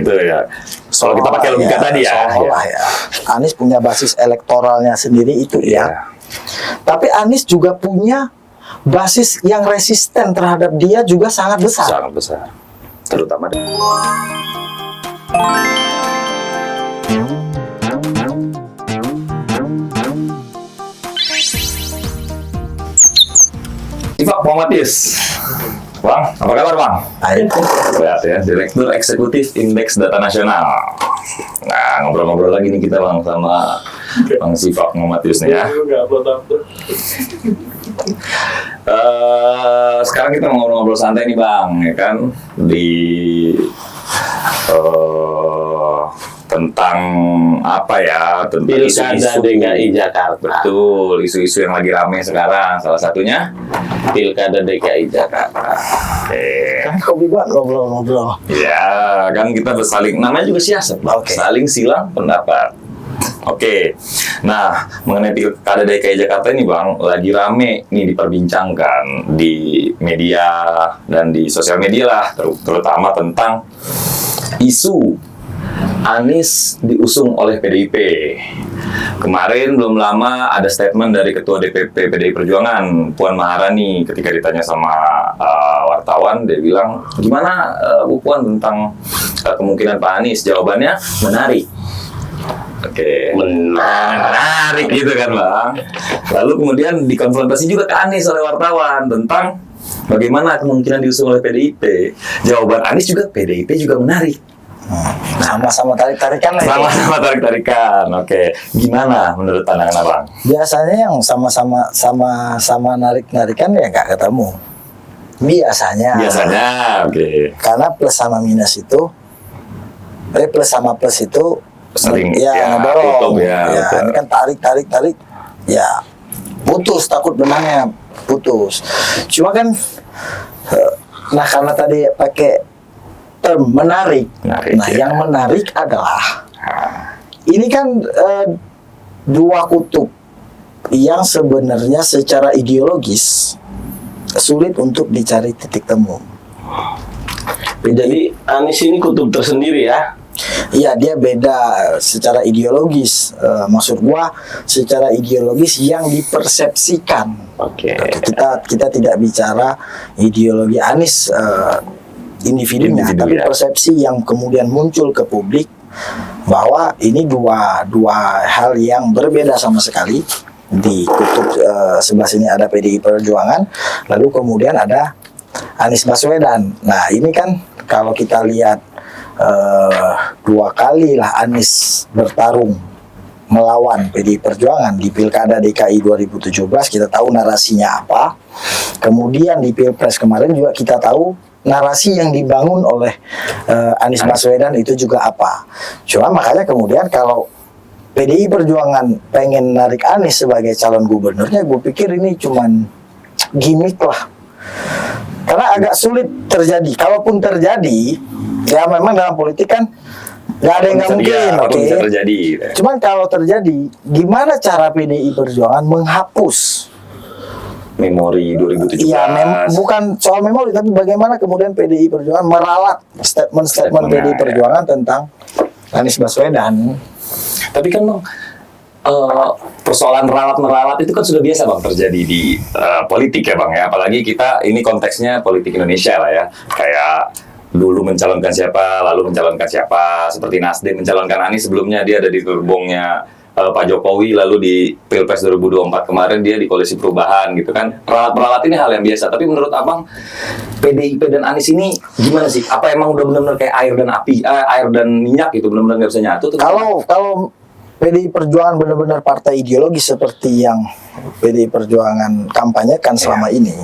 itu ya. Soal kita pakai logika tadi ya. Anies punya basis elektoralnya sendiri itu ya. Tapi Anies juga punya basis yang resisten terhadap dia juga sangat besar. Sangat besar. Terutama Pak Muhammad Yus. Bang, apa kabar Bang? Baik. Lihat ya, Direktur Eksekutif Indeks Data Nasional. Nah, ngobrol-ngobrol lagi nih kita Bang sama Bang Sifak Muhammad Yus nih ya. Sekarang kita mau ngobrol-ngobrol santai nih Bang, ya kan? Tentang apa ya? Tentang Pilkada DKI Jakarta. Betul, isu-isu yang lagi rame sekarang. Salah satunya Pilkada DKI Jakarta. Oke. Kan hobi banget ngobrol-ngobrol. Ya, kan kita bersaling, namanya juga siasat, Bang. Saling silang pendapat. Oke. Nah, mengenai Pilkada DKI Jakarta ini, Bang, lagi rame nih diperbincangkan di media dan di sosial media lah, terutama tentang isu Anies diusung oleh PDIP. Kemarin belum lama ada statement dari Ketua DPP PDI Perjuangan, Puan Maharani, ketika ditanya sama wartawan, dia bilang, gimana Bu Puan tentang kemungkinan Pak Anies? Jawabannya, menarik. Oke, menarik gitu kan Bang. Lalu kemudian dikonfrontasi juga ke Anies oleh wartawan tentang bagaimana kemungkinan diusung oleh PDIP. Jawaban Anies juga, PDIP juga menarik. Sama-sama tarik-tarikan lah. Sama-sama tarik-tarikan. Oke, gimana menurut pandangan Abang? Biasanya yang sama-sama narik-narikan ya nggak ketemu. Biasanya. Oke. Karena plus sama minus itu, plus sama plus itu sering ngedorong. Ya, ini kan tarik, ya putus, takut benangnya putus. Cuma kan, nah karena tadi pakai term menarik. Nah, yang menarik adalah ini kan dua kutub yang sebenarnya secara ideologis sulit untuk dicari titik temu. Jadi Anies ini kutub tersendiri ya? Iya, dia beda secara ideologis. Maksud gua secara ideologis yang dipersepsikan. Oke. Kita tidak bicara ideologi Anies individunya, tapi persepsi yang kemudian muncul ke publik bahwa ini dua hal yang berbeda sama sekali. Di kutub sebelah sini ada PDI Perjuangan, lalu kemudian ada Anies Baswedan. Nah ini kan kalau kita lihat dua kali lah Anies bertarung melawan PDI Perjuangan di Pilkada DKI 2017, kita tahu narasinya apa. Kemudian di Pilpres kemarin juga kita tahu narasi yang dibangun oleh Anies Baswedan itu juga apa. Cuma makanya kemudian kalau PDI Perjuangan pengen narik Anies sebagai calon gubernurnya, gue pikir ini cuman gimmick lah. Karena agak sulit terjadi. Kalaupun terjadi, ya memang dalam politik kan nggak ada yang nggak mungkin, oke. Cuman kalau terjadi, gimana cara PDI Perjuangan menghapus memori 2017? Iya, bukan soal memori, tapi bagaimana kemudian PDI Perjuangan meralat statement PDI Perjuangan tentang Anies Baswedan. Tapi kan Bang, persoalan meralat itu kan sudah biasa Bang terjadi di politik ya Bang ya. Apalagi kita ini konteksnya politik Indonesia lah ya. Kayak dulu mencalonkan siapa, lalu mencalonkan siapa. Seperti Nasdem mencalonkan Anies, sebelumnya dia ada di gerbongnya Pak Jokowi, lalu di Pilpres 2024 kemarin dia di Koalisi Perubahan gitu kan. Peralat ini hal yang biasa. Tapi menurut Abang, PDIP dan Anies ini gimana sih? Apa emang udah benar-benar kayak air dan api, air dan minyak gitu, benar-benar nggak bisa nyatu? Kalau PDI Perjuangan benar-benar partai ideologis seperti yang PDI Perjuangan kampanyekan selama ini,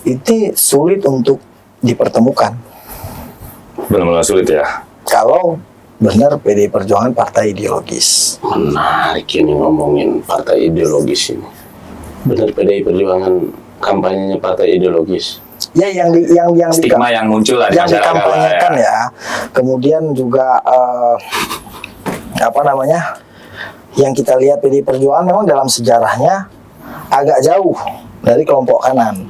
itu sulit untuk dipertemukan. Benar-benar sulit ya. Kalau benar PDI Perjuangan partai ideologis. Menarik ini ngomongin partai ideologis ini. Benar PDI Perjuangan kampanyenya partai ideologis. Ya yang stigma yang muncul lah di yang dikampanyekan ya. Kemudian juga yang kita lihat PDI Perjuangan memang dalam sejarahnya agak jauh dari kelompok kanan.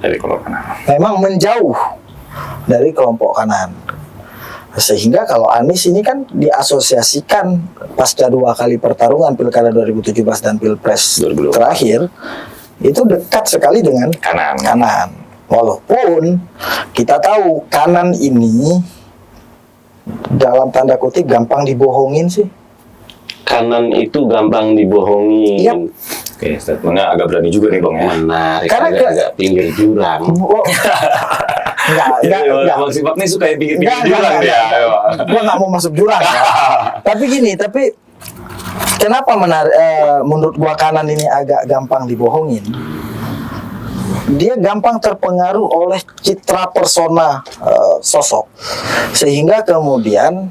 Memang menjauh dari kelompok kanan. Sehingga kalau Anies ini kan diasosiasikan pasca 2 kali pertarungan Pilkada 2017 dan Pilpres 2024. terakhir itu dekat sekali dengan kanan. Walaupun kita tahu kanan ini dalam tanda kutip gampang dibohongin sih. Kanan itu gampang dibohongin. Yap. Oke, statementnya agak berani juga nih Bang ya. Menarik, Karena agak pinggir jurang. Enggak. Bang Sifat nih suka yang pinggir-pinggir jurang dia. Gue nggak mau masuk jurang ya. Tapi gini, kenapa menurut gua kanan ini agak gampang dibohongin? Dia gampang terpengaruh oleh citra persona sosok, sehingga kemudian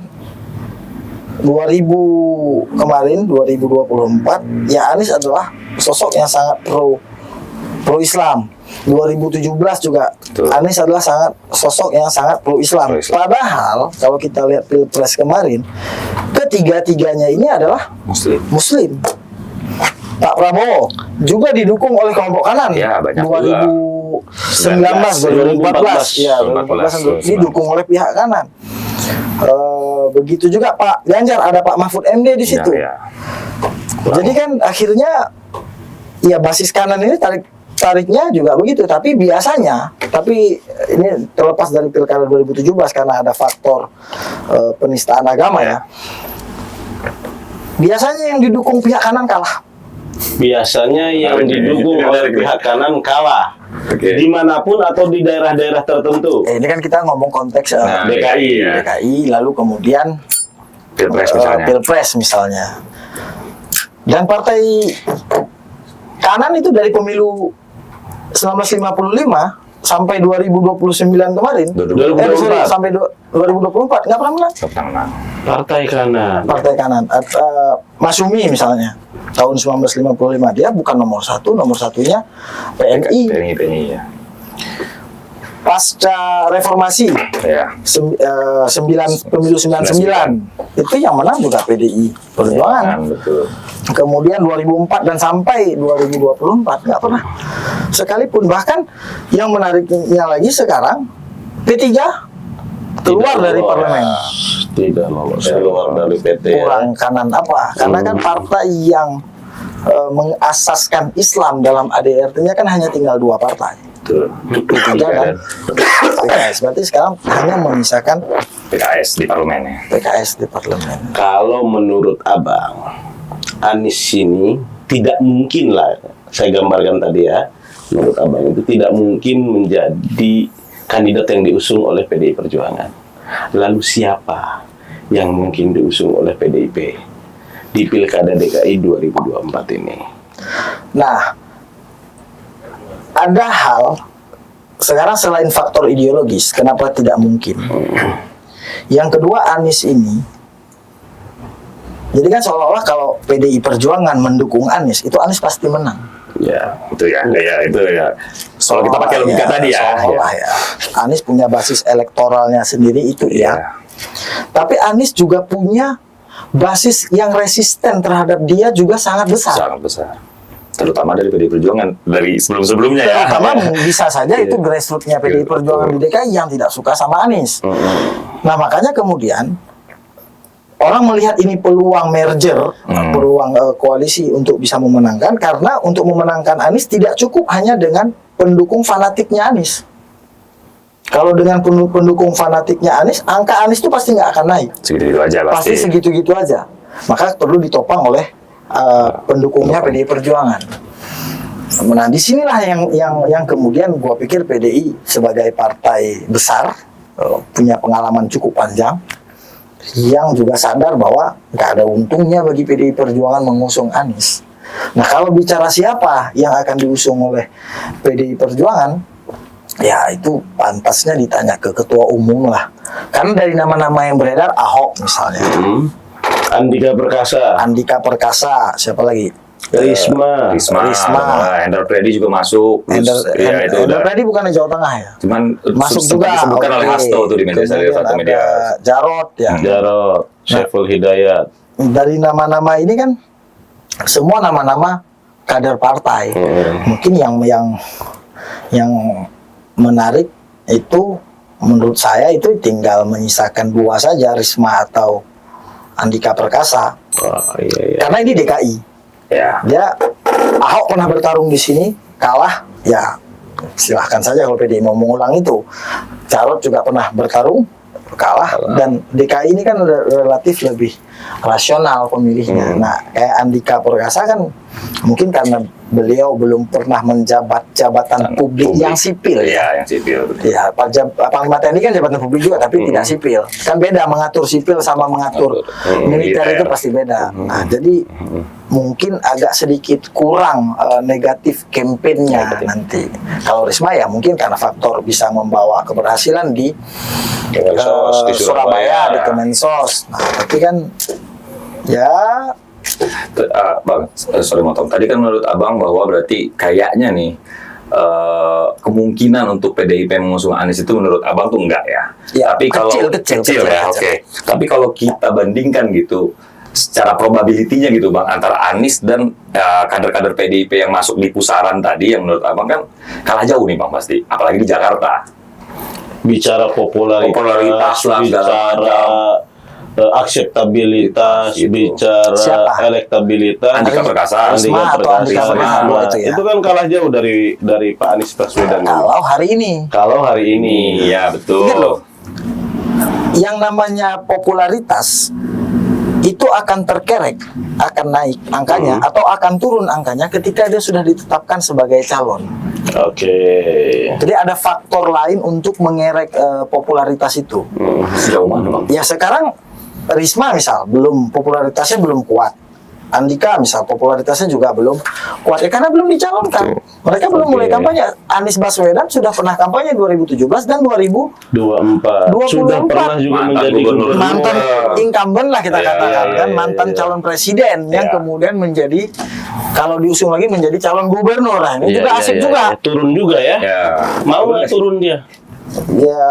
2024 ya Anies adalah sosok yang sangat pro Islam. 2017 juga Anies adalah sosok yang sangat pro Islam. Padahal kalau kita lihat Pilpres kemarin, ketiga-tiganya ini adalah Muslim. Pak Prabowo juga didukung oleh kelompok kanan. Ya, banyak 2014, ya 2014 didukung oleh pihak kanan. Begitu juga Pak Ganjar, ada Pak Mahfud MD di situ. Ya. Jadi kan akhirnya ya basis kanan ini tariknya juga begitu. Tapi biasanya, ini terlepas dari Pilkada 2017 karena ada faktor penistaan agama ya. Biasanya yang didukung pihak kanan kalah. Biasanya yang didukung oleh pihak kanan kalah. Dimanapun atau di daerah-daerah tertentu. Ini kan kita ngomong konteks DKI, lalu kemudian Pilpres misalnya. Dan partai kanan itu dari pemilu 1955 sampai 2029 kemarin, 2024 sampai 2024 nggak pernah menang. Partai kanan. Masyumi misalnya tahun 1955 dia bukan nomor satunya PNI. ya. Pasca reformasi Ya. pemilu 99 itu yang menang juga PDI Perjuangan. Betul. Kemudian 2004 dan sampai 2024 nggak pernah sekalipun. Bahkan yang menariknya lagi sekarang P3 keluar dari parlemen. Tidak lolos keluar dari PT. Kurang kanan apa? Karena kan partai yang mengasaskan Islam dalam ADRT-nya kan hanya tinggal 2 partai. Betul. P3 dan PKS. Berarti sekarang hanya menyisakan PKS di parlemen ya. PKS di parlemen. Kalau menurut Abang, Anies ini tidak mungkin lah, saya gambarkan tadi ya, menurut Abang itu tidak mungkin menjadi kandidat yang diusung oleh PDI Perjuangan. Lalu siapa yang mungkin diusung oleh PDIP di Pilkada DKI 2024 ini? Nah, ada hal sekarang selain faktor ideologis, kenapa tidak mungkin? Yang kedua, Anies ini, jadi kan seolah-olah kalau PDI Perjuangan mendukung Anies, itu Anies pasti menang. Ya, Itu ya. Soal kita pakai logika tadi ya. Seolah-olah ya. Anies punya basis elektoralnya sendiri itu ya. Tapi Anies juga punya basis yang resisten terhadap dia juga sangat besar. Sangat besar. Terutama dari PDI Perjuangan dari sebelum-sebelumnya ya. Terutama bisa saja itu grassroots-nya PDI Perjuangan di DKI yang tidak suka sama Anies. Nah, makanya kemudian orang melihat ini peluang merger, peluang koalisi untuk bisa memenangkan, karena untuk memenangkan Anies tidak cukup hanya dengan pendukung fanatiknya Anies. Kalau dengan pendukung fanatiknya Anies, angka Anies itu pasti nggak akan naik. Segitu aja pasti. Pasti segitu-gitu aja. Maka perlu ditopang oleh pendukungnya PDI Perjuangan. Nah, disinilah yang kemudian gua pikir PDI sebagai partai besar punya pengalaman cukup panjang, yang juga sadar bahwa nggak ada untungnya bagi PDI Perjuangan mengusung Anies. Nah, kalau bicara siapa yang akan diusung oleh PDI Perjuangan, ya itu pantasnya ditanya ke ketua umum lah. Karena dari nama-nama yang beredar, Ahok misalnya, Andika Perkasa, siapa lagi? Risma. Hendar Predi juga masuk. Hendar Predi bukan di Jawa Tengah ya? Cuman masuk juga. Disebutkan oleh Hasto tuh di media media. Jarod ya. Saiful Hidayat. Dari nama-nama ini kan semua nama-nama kader partai. Mungkin yang menarik itu menurut saya itu tinggal menyisakan dua saja, Risma atau Andika Perkasa. Oh, iya. Karena ini DKI. Ya. Dia Ahok pernah bertarung di sini, kalah, ya silahkan saja kalau PDI mau mengulang itu. Jarod juga pernah bertarung, kalah, dan DKI ini kan udah relatif lebih rasional pemilihnya. Nah, kayak Andika Perkasa kan mungkin karena beliau belum pernah menjabat jabatan publik yang sipil. Ya, yang sipil. Ya, Panglima TNI kan jabatan publik juga, tapi tidak sipil. Kan beda mengatur sipil sama mengatur militer itu pasti beda. Nah, jadi mungkin agak sedikit kurang negatif kampanyenya nanti. Kalau Risma ya mungkin karena faktor bisa membawa keberhasilan di Kemensos, di Surabaya, di Kemensos. Nah, tapi kan ya Bang, sorry motong. Tadi kan menurut Abang bahwa berarti kayaknya nih kemungkinan untuk PDIP mengusung Anies itu menurut Abang tuh enggak ya. Ya, Tapi kalau kecil ya, oke. Tapi kalau kita bandingkan gitu secara probability-nya gitu Bang antara Anies dan kader-kader PDIP yang masuk di pusaran tadi yang menurut Abang kan kalah jauh nih Bang pasti, apalagi di Jakarta. Bicara popularitas lah, bicara akseptabilitas, bicara Siapa? elektabilitas, Andika Perkasa, Risma atau Andika Perkasa, dua itu ya. Itu kan kalah jauh dari Pak Anies Baswedan. kalau hari ini Kalau hari ini, Iya, betul. Ingat loh, yang namanya popularitas itu akan terkerek, akan naik angkanya atau akan turun angkanya ketika dia sudah ditetapkan sebagai calon. Oke. Jadi ada faktor lain untuk mengerek popularitas itu. Sejauh mana Bang? Ya sekarang Risma misal popularitasnya belum kuat. Andika misal popularitasnya juga belum kuat ya karena belum dicalonkan. Mereka belum mulai kampanye. Anies Baswedan sudah pernah kampanye 2017 dan 24 sudah pernah juga Mantan menjadi gubernur. gubernur. mantan incumbent lah kita katakan kan, mantan calon presiden yang kemudian menjadi kalau diusung lagi menjadi calon gubernur. Nah, ini juga asik juga. Turun juga ya. Ya. Mau nggak turun dia? Ya,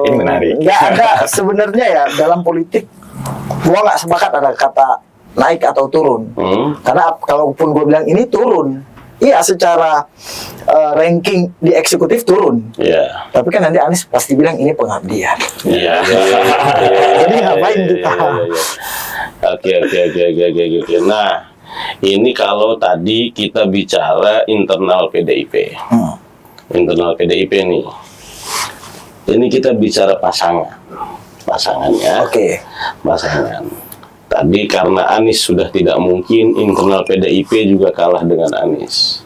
Ini menarik. nggak ada sebenarnya ya dalam politik. Gua nggak sepakat ada kata naik atau turun. Karena kalaupun gue bilang ini turun, iya secara ranking di eksekutif turun. Iya. Tapi kan nanti Anies pasti bilang ini pengabdian. Iya. Jadi ngapain kita? Oke. Nah, ini kalau tadi kita bicara internal PDIP. Internal PDIP nih. Ini kita bicara pasangannya. Oke. Pasangan. Tadi karena Anies sudah tidak mungkin, internal PDIP juga kalah dengan Anies.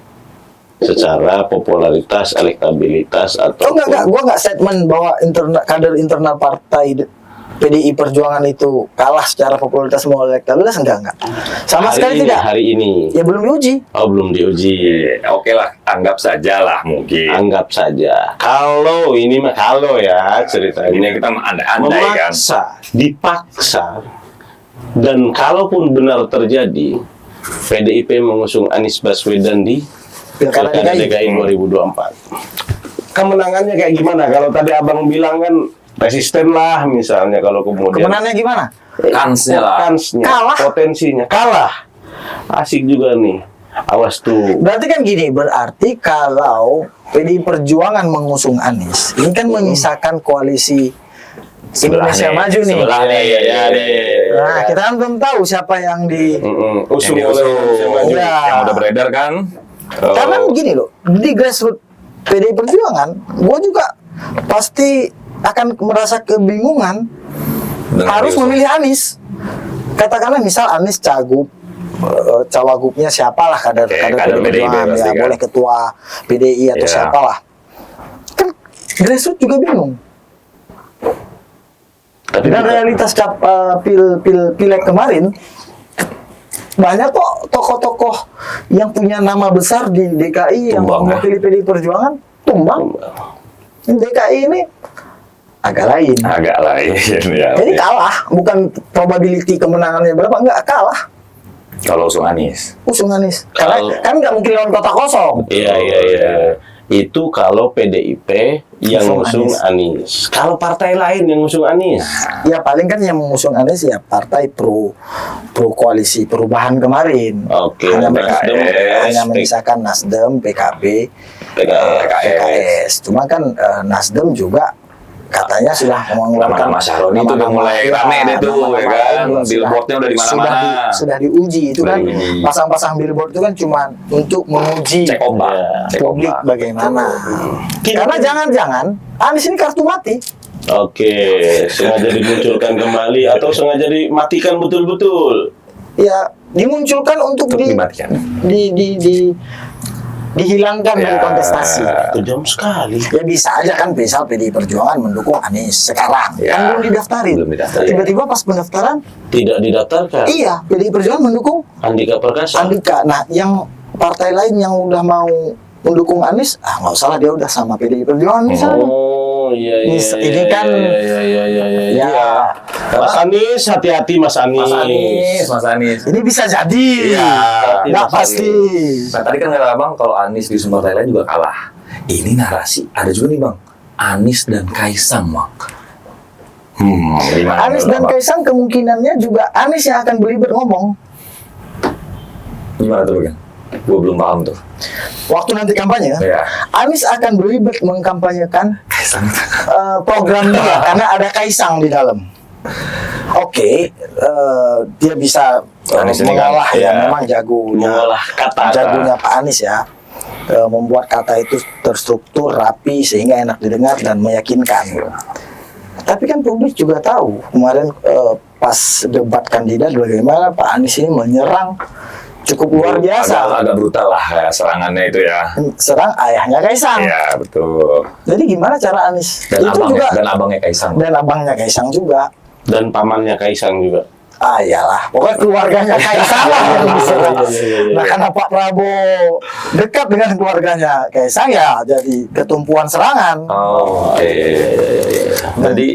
Secara popularitas, elektabilitas atau Enggak, gua nggak statement bahwa kader internal partai PDI Perjuangan itu kalah secara popularitas maupun elektabilitas, enggak. Sama sekali tidak. Hari ini. Ya belum diuji. Oh, belum diuji. Oke lah, anggap saja lah mungkin. Anggap saja. Kalau ini mah kalau ya ceritanya. Ini kita andai kan. Memaksa, dipaksa, dan kalaupun benar terjadi, PDIP mengusung Anies Baswedan di Pilkada DKI 2024. Kemenangannya kayak gimana? Kalau tadi abang bilang kan resisten lah misalnya, kalau kemudian Kemenangannya gimana? Kansnya lah. kansnya, Kalah. potensinya kalah. Asik juga nih. Awas tuh. Berarti kan gini, berarti kalau PDI Perjuangan mengusung Anies, ini kan menyisakan koalisi Indonesia Maju nih. Sebelah nih. Ya. Nah, kita kan belum tahu siapa yang di Usung Yang oleh diusung. Indonesia Maju. Ya. Yang udah beredar kan. Karena begini loh, di grassroots PDI Perjuangan, gue juga pasti akan merasa kebingungan harus memilih Anies. Katakanlah misal Anies cagup, cawagupnya siapalah kader kader PDI PDIP Perjuangan, pasti ya kan. boleh ketua PDI atau Ya. siapalah. Kan grassroots juga bingung. Tapi Dan realitas pileg kemarin banyak kok tokoh-tokoh yang punya nama besar di DKI yang Tumbang, mewakili PDI Perjuangan tumbang. DKI ini agak lain. Agak lain ya. Jadi kalah, bukan probability kemenangannya berapa, enggak kalah. Kalau usung Anies. Usung Anies. Karena Kalau- kan nggak mungkin lawan kota kosong. Iya. Itu kalau PDIP yang Usung ngusung Anies. Kalau partai lain yang ngusung Anies. Ya paling kan yang mengusung Anies ya partai pro koalisi perubahan kemarin. Oke, Hanya, Nasdem, hanya PKS. menyisakan Nasdem, PKB, PKS. Cuma kan Nasdem juga katanya sudah mengeluarkan Nama Syahroni itu udah mulai rame deh tuh, ya kan? Billboardnya udah di mana-mana. Sudah diuji itu Sudah kan, diuji. pasang-pasang billboard itu kan cuma untuk menguji Cek ombak. Cek publik ombak. bagaimana. Karena jangan-jangan Anies ini kartu mati. Oke, sengaja dimunculkan kembali atau sengaja dimatikan betul-betul. Ya dimunculkan untuk dimatikan. dihilangkan dari Ya. kontestasi. Kejam sekali. Ya bisa aja kan, misal PDI Perjuangan mendukung Anies sekarang, Ya. kan belum didaftarin. Belum didaftarin. Tiba-tiba pas pendaftaran, Tidak didaftarkan. iya PDI Perjuangan mendukung Andika Perkasa. Andika. Nah, yang partai lain yang udah mau mendukung Anies, nggak usah lah, dia udah sama PDI Perjuangan misalnya. Oh iya iya. Ini kan iya. Mas Anies, hati-hati Mas Anies. Mas Anies. Ini bisa jadi, Iya. nggak Mas pasti. Nah tadi kan kata Abang kalau Anies di semua partai lain juga kalah. Ini narasi ada juga nih Bang, Anies dan Kaisang Bang. Gimana Anies menurut dan Abang? Kaisang kemungkinannya juga Anies yang akan belibet ngomong. Gimana tuh Bang? Gue belum paham tuh. Waktu nanti kampanye, Ya. Anies akan belibet mengkampanyekan Kaisang. program dia karena ada Kaisang di dalam. Oke, dia bisa Anies ini mengolah kan, ya, ya. memang jagonya, Mengolah kata. jagonya Pak Anies ya, membuat kata itu terstruktur, rapi sehingga enak didengar dan meyakinkan. Tapi kan publik juga tahu kemarin pas debat kandidat bagaimana Pak Anies ini menyerang cukup luar biasa, Agak brutal lah ya, serangannya itu ya. serang ayahnya Kaisang. Iya betul. Jadi gimana cara Anies? Dan itu abangnya, juga dan abangnya Kaisang. dan abangnya Kaisang juga. Dan pamannya Kaisang juga. Iyalah, pokoknya keluarganya Kaisang lah yang diserang. Iya. Nah, karena Pak Prabowo dekat dengan keluarganya Kaisang ya jadi ketumpuan serangan. Oh, oke. Jadi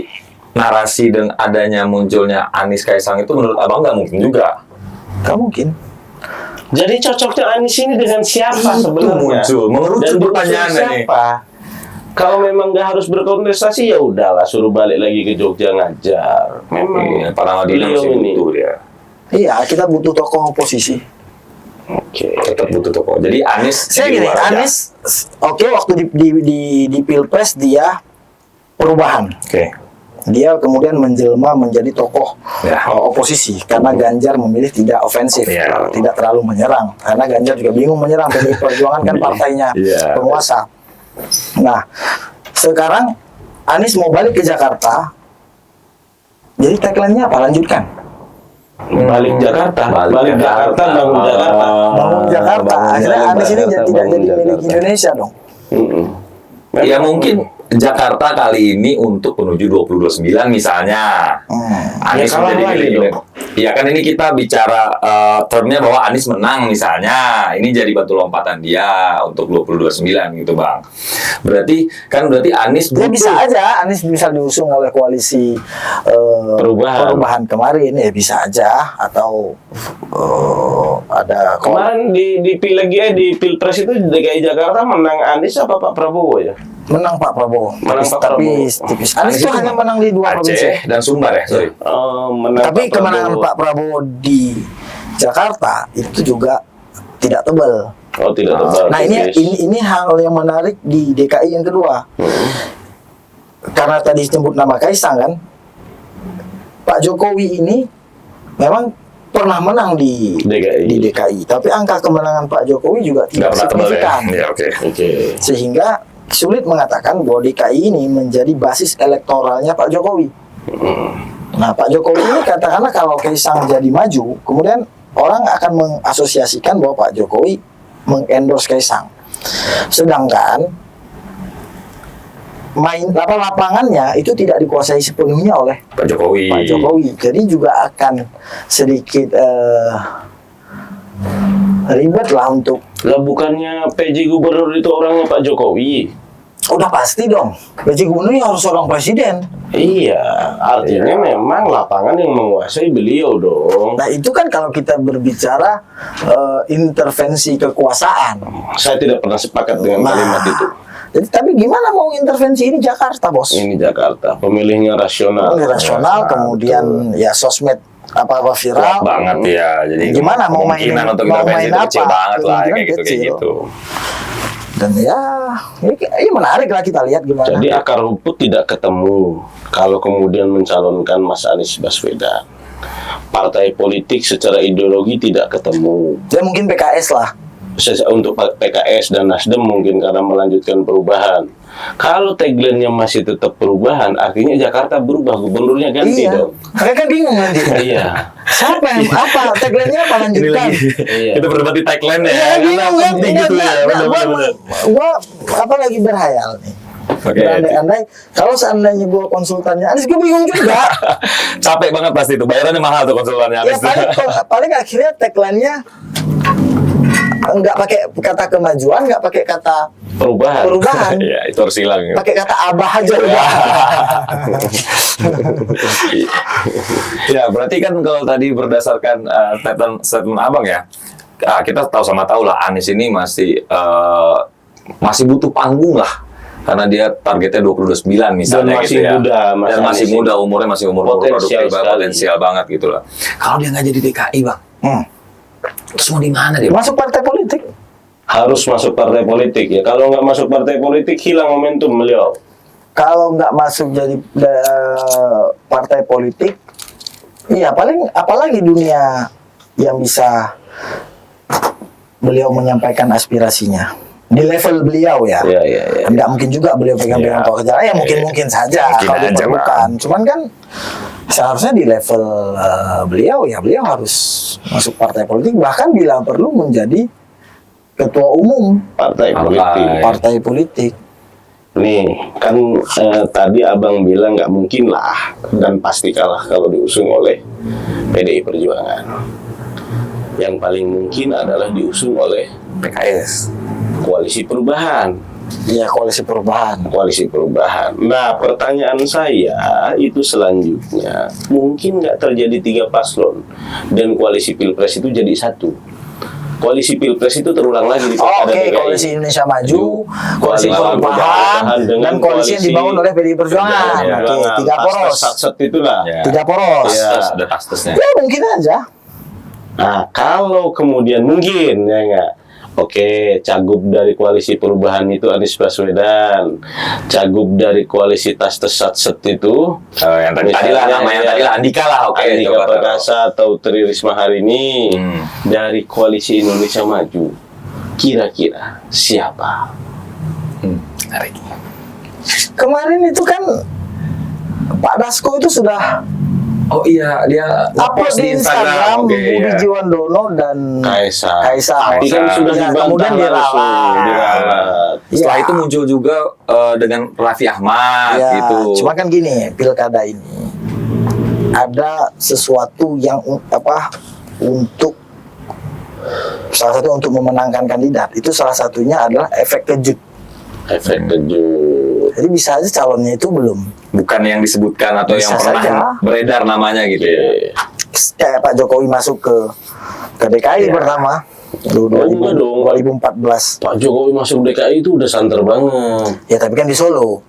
narasi dan adanya munculnya Anies Kaisang itu menurut Abang nggak mungkin juga. Gak mungkin. Jadi cocoknya Anies ini dengan siapa Itu sebenarnya? muncul, mengerucut Dan diusung pertanyaannya nih. siapa? Kalau memang nggak harus berkontestasi ya udahlah, suruh balik lagi ke Jogja ngajar. Memang Pak Ramadina beliau masih ini. butuh dia. Iya, kita butuh tokoh oposisi. Oke. Tetap butuh tokoh. Jadi Anies Saya di gini, luar aja. Anies, oke, waktu di Pilpres dia perubahan. Oke. Dia kemudian menjelma menjadi tokoh Ya. oposisi karena Ganjar memilih tidak ofensif, Ya. tidak terlalu menyerang. Karena Ganjar juga bingung menyerang, PDI Perjuangan kan partainya Ya. penguasa. Nah, sekarang Anies mau balik ke Jakarta. Jadi tagline-nya apa? Lanjutkan. Balik Jakarta, balik Jakarta, bangun Jakarta. Bangun Jakarta. Akhirnya Anies ini tidak jadi milik Indonesia dong. Ya mungkin Jakarta kali ini untuk menuju 2029 misalnya. Anies Ya, kalah menjadi lagi milik dong. Indonesia. Iya kan ini kita bicara termnya bahwa Anies menang misalnya. Ini jadi batu lompatan dia untuk 2029 gitu Bang. Berarti Anies Ya bisa aja Anies bisa diusung oleh koalisi perubahan kemarin ya bisa aja, atau ada Kemarin di Pilpres itu di DKI Jakarta menang Anies apa Pak Prabowo ya? menang Pak Prabowo. Menang Pak Tapi Prabowo. tipis. Anies itu hanya menang di 2 provinsi. Aceh dan Sumbar ya, sorry. Menang Tapi Pak kemenangan Prabowo. Pak Prabowo di Jakarta itu juga tidak tebal. Oh tidak tebal. Nah ini hal yang menarik di DKI yang kedua. Karena tadi disebut nama Kaisang kan, Pak Jokowi ini memang pernah menang di DKI. Tapi angka kemenangan Pak Jokowi juga tidak Nggak pernah tebal ya. signifikan. Ya, oke. Sehingga sulit mengatakan bahwa DKI ini menjadi basis elektoralnya Pak Jokowi. Nah, Pak Jokowi ini katakanlah kalau Kaisang jadi maju, kemudian orang akan mengasosiasikan bahwa Pak Jokowi mengendorse Kaisang. Sedangkan lapangannya itu tidak dikuasai sepenuhnya oleh Pak Jokowi. Pak Jokowi. Jadi juga akan sedikit ribet lah untuk. Lah bukannya PJ Gubernur itu orangnya Pak Jokowi? Udah pasti dong, PJ Gubernur harus seorang presiden. Iya, artinya memang lapangan yang menguasai beliau dong. Nah itu kan kalau kita berbicara intervensi kekuasaan. Saya tidak pernah sepakat dengan kalimat itu. Jadi tapi gimana mau intervensi ini Jakarta bos? Ini Jakarta, pemilihnya rasional. Rasional, kemudian ya sosmed apa-apa viral. Kuat banget ya. Jadi Gimana mau kemungkinan main- untuk mau intervensi main itu kecil apa? banget lah Kemungkinan kayak kecil. gitu. Dan ya ini menarik lah kita lihat gimana. Jadi akar rumput tidak ketemu kalau kemudian mencalonkan Mas Anies Baswedan. Partai politik secara ideologi tidak ketemu. Ya mungkin PKS lah. Untuk PKS dan Nasdem mungkin karena melanjutkan perubahan. Kalau tagline-nya masih tetap perubahan, artinya Jakarta berubah, gubernurnya ganti dong. Mereka kan bingung nanti. Iya. Siapa yang apa tagline-nya apa lanjutkan? Kita berdebat di tagline-nya. Iya, bingung kan? Gitu ya. Benar-benar. Gua apa lagi berhayal nih. Oke. Berandai-andai kalau seandainya gua konsultannya Anies, gue bingung juga. Capek banget pasti itu. Bayarannya mahal tuh konsultannya Ya Anies. paling akhirnya tagline-nya nggak pakai kata kemajuan, nggak pakai kata perubahan. Iya, itu harus hilang. Pakai kata abah aja udah. Ya, berarti kan kalau tadi berdasarkan statement Abang ya, kita tahu lah Anies ini masih butuh panggung lah. Karena dia targetnya 29 misalnya Dan masih gitu ya. muda, Dan masih muda, umurnya masih umur Potensial produktif, potensial banget gitu lah. Kalau dia nggak jadi DKI, Bang, terus mau di mana dia? Masuk partai politik. Harus masuk partai politik ya. Kalau nggak masuk partai politik, hilang momentum beliau. Kalau nggak masuk jadi partai politik, iya paling apalagi dunia yang bisa beliau menyampaikan aspirasinya di level beliau ya. Iya. Nggak mungkin juga beliau pegang-pegang tokoh jalan, ya mungkin saja Mungkin kalau aja, diperlukan. Cuman kan seharusnya di level beliau harus masuk partai politik, bahkan bila perlu menjadi ketua umum partai politik. Nih, kan tadi Abang bilang nggak mungkin lah dan pasti kalah kalau diusung oleh PDI Perjuangan. Yang paling mungkin adalah diusung oleh PKS. Koalisi Perubahan. Iya, koalisi perubahan. Nah, pertanyaan saya itu selanjutnya, mungkin nggak terjadi 3 paslon dan koalisi Pilpres itu jadi 1. Koalisi Pilpres itu terulang lagi di Pilkada DKI. Koalisi Indonesia Maju, koalisi Perubahan dan koalisi yang dibangun oleh PDI Perjuangan. Oke, 3 poros. Set itulah. 3 poros. Ada tasnya. Ya mungkin aja. Nah, kalau kemudian mungkin ya nggak, oke, cagup dari koalisi perubahan itu Anies Baswedan, cagup dari koalisi tas set itu yang tadi lah namanya tadi lah Andika lah, oke. Andika Perkasa atau Tri Risma hari ini dari koalisi Indonesia Maju, kira-kira siapa? Kemarin itu kan Pak Dasko itu sudah Oh iya, dia upload di Instagram Budi iya. Jiwandono dan Kaisar. Tapi kan sudah dibantah kemudian diralat. Setelah itu muncul juga dengan Raffi Ahmad gitu. Cuma kan gini, pilkada ini ada sesuatu yang untuk salah satu untuk memenangkan kandidat. Itu salah satunya adalah efek kejut. Jadi bisa aja calonnya itu bukan yang disebutkan atau bisa yang pernah saja beredar namanya gitu ya. Kayak Pak Jokowi masuk ke DKI pertama 2014. Pak Jokowi masuk DKI itu udah santer banget. Ya tapi kan di Solo.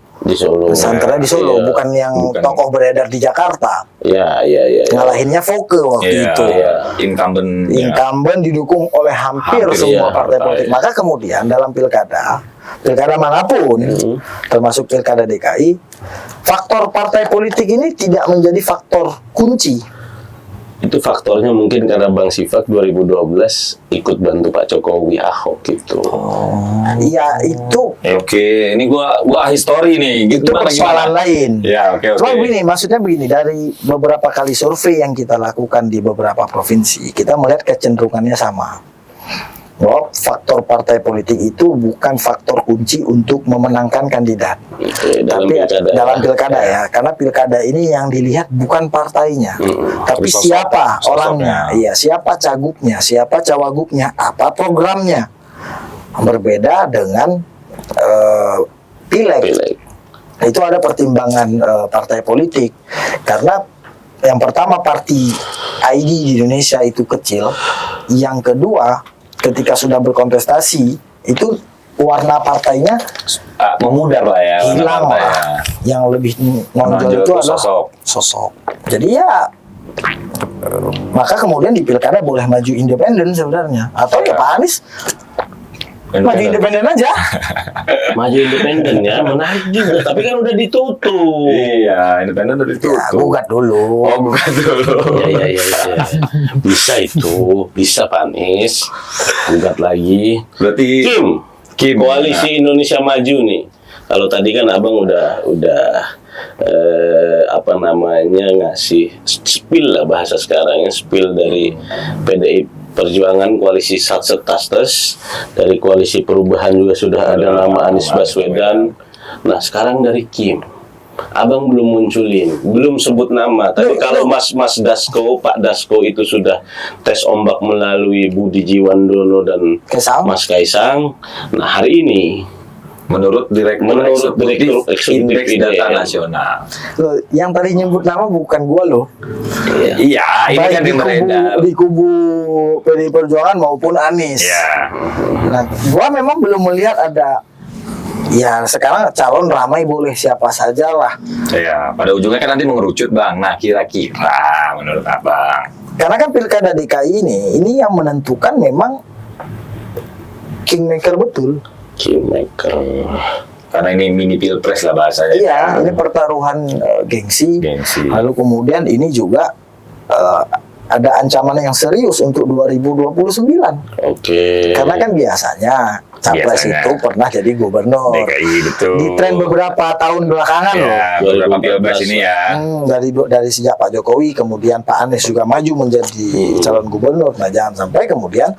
Santernya di Solo, bukan yang tokoh beredar di Jakarta. Iya. Ngalahinnya Foke waktu itu. Incumbent didukung oleh hampir semua partai politik. Maka kemudian dalam pilkada manapun, termasuk pilkada DKI, faktor partai politik ini tidak menjadi faktor kunci. Itu faktornya mungkin karena Bang Sifak 2012 ikut bantu Pak Jokowi Ahok gitu. Iya itu. Oke, ini gua histori nih. Itu persoalan lain. Ya, oke. Cuma maksudnya begini, dari beberapa kali survei yang kita lakukan di beberapa provinsi, kita melihat kecenderungannya sama. Bahwa faktor partai politik itu bukan faktor kunci untuk memenangkan kandidat. Dalam pilkada ya, karena pilkada ini yang dilihat bukan partainya, tapi siapa orangnya, iya, siapa cagupnya, siapa cawagupnya, apa programnya. Berbeda dengan pileg. Itu ada pertimbangan partai politik, karena yang pertama party ID di Indonesia itu kecil, yang kedua ketika sudah berkontestasi itu warna partainya memudar lah ya, hilang lah. Yang lebih menonjol itu adalah sosok. Jadi ya maka kemudian di pilkada boleh maju independen sebenarnya, atau ya Pak Anies Maju independen aja. Maju independen ya, menarik juga. Tapi kan udah ditutup. Iya, independen udah ditutup. Ya, gugat dulu. Oh, bukan dulu. Iya. Bisa itu, bisa Pak Anies. Gugat lagi. Berarti Kim, Koalisi Indonesia Maju nih. Kalau tadi kan Abang udah ngasih spill lah bahasa sekarang ya, spill dari PDI Perjuangan koalisi Satsetastes, dari koalisi perubahan juga sudah ada nama Anies Baswedan. Nah sekarang dari Kim, Abang belum munculin, belum sebut nama. Tapi kalau Mas Dasko, Pak Dasko itu sudah tes ombak melalui Budi Jiwandono dan Mas Kaisang. Nah hari ini menurut Direktur Eksekutif Data Nasional. Loh, yang tadi nyebut nama bukan gua loh. Iya, ini Baik kan yang beredar. di kubu PDI Perjuangan maupun Anies. Iya. Nah, gua memang belum melihat ada. Ya sekarang calon ramai boleh siapa saja lah. Iya, pada ujungnya kan nanti mengerucut Bang. Nah, kira-kira menurut Abang. Karena kan pilkada DKI ini yang menentukan memang kingmaker betul. Kingmaker. Karena ini mini pilpres lah bahasanya. Iya, ini pertaruhan gengsi. Lalu kemudian ini juga ada ancaman yang serius untuk 2029. Oke. Karena kan biasanya capres itu pernah jadi gubernur. DKI betul. Di tren beberapa tahun belakangan loh. Beberapa pilpres ini ya. Dari sejak Pak Jokowi, kemudian Pak Anies juga maju menjadi calon gubernur. Nah, jangan sampai kemudian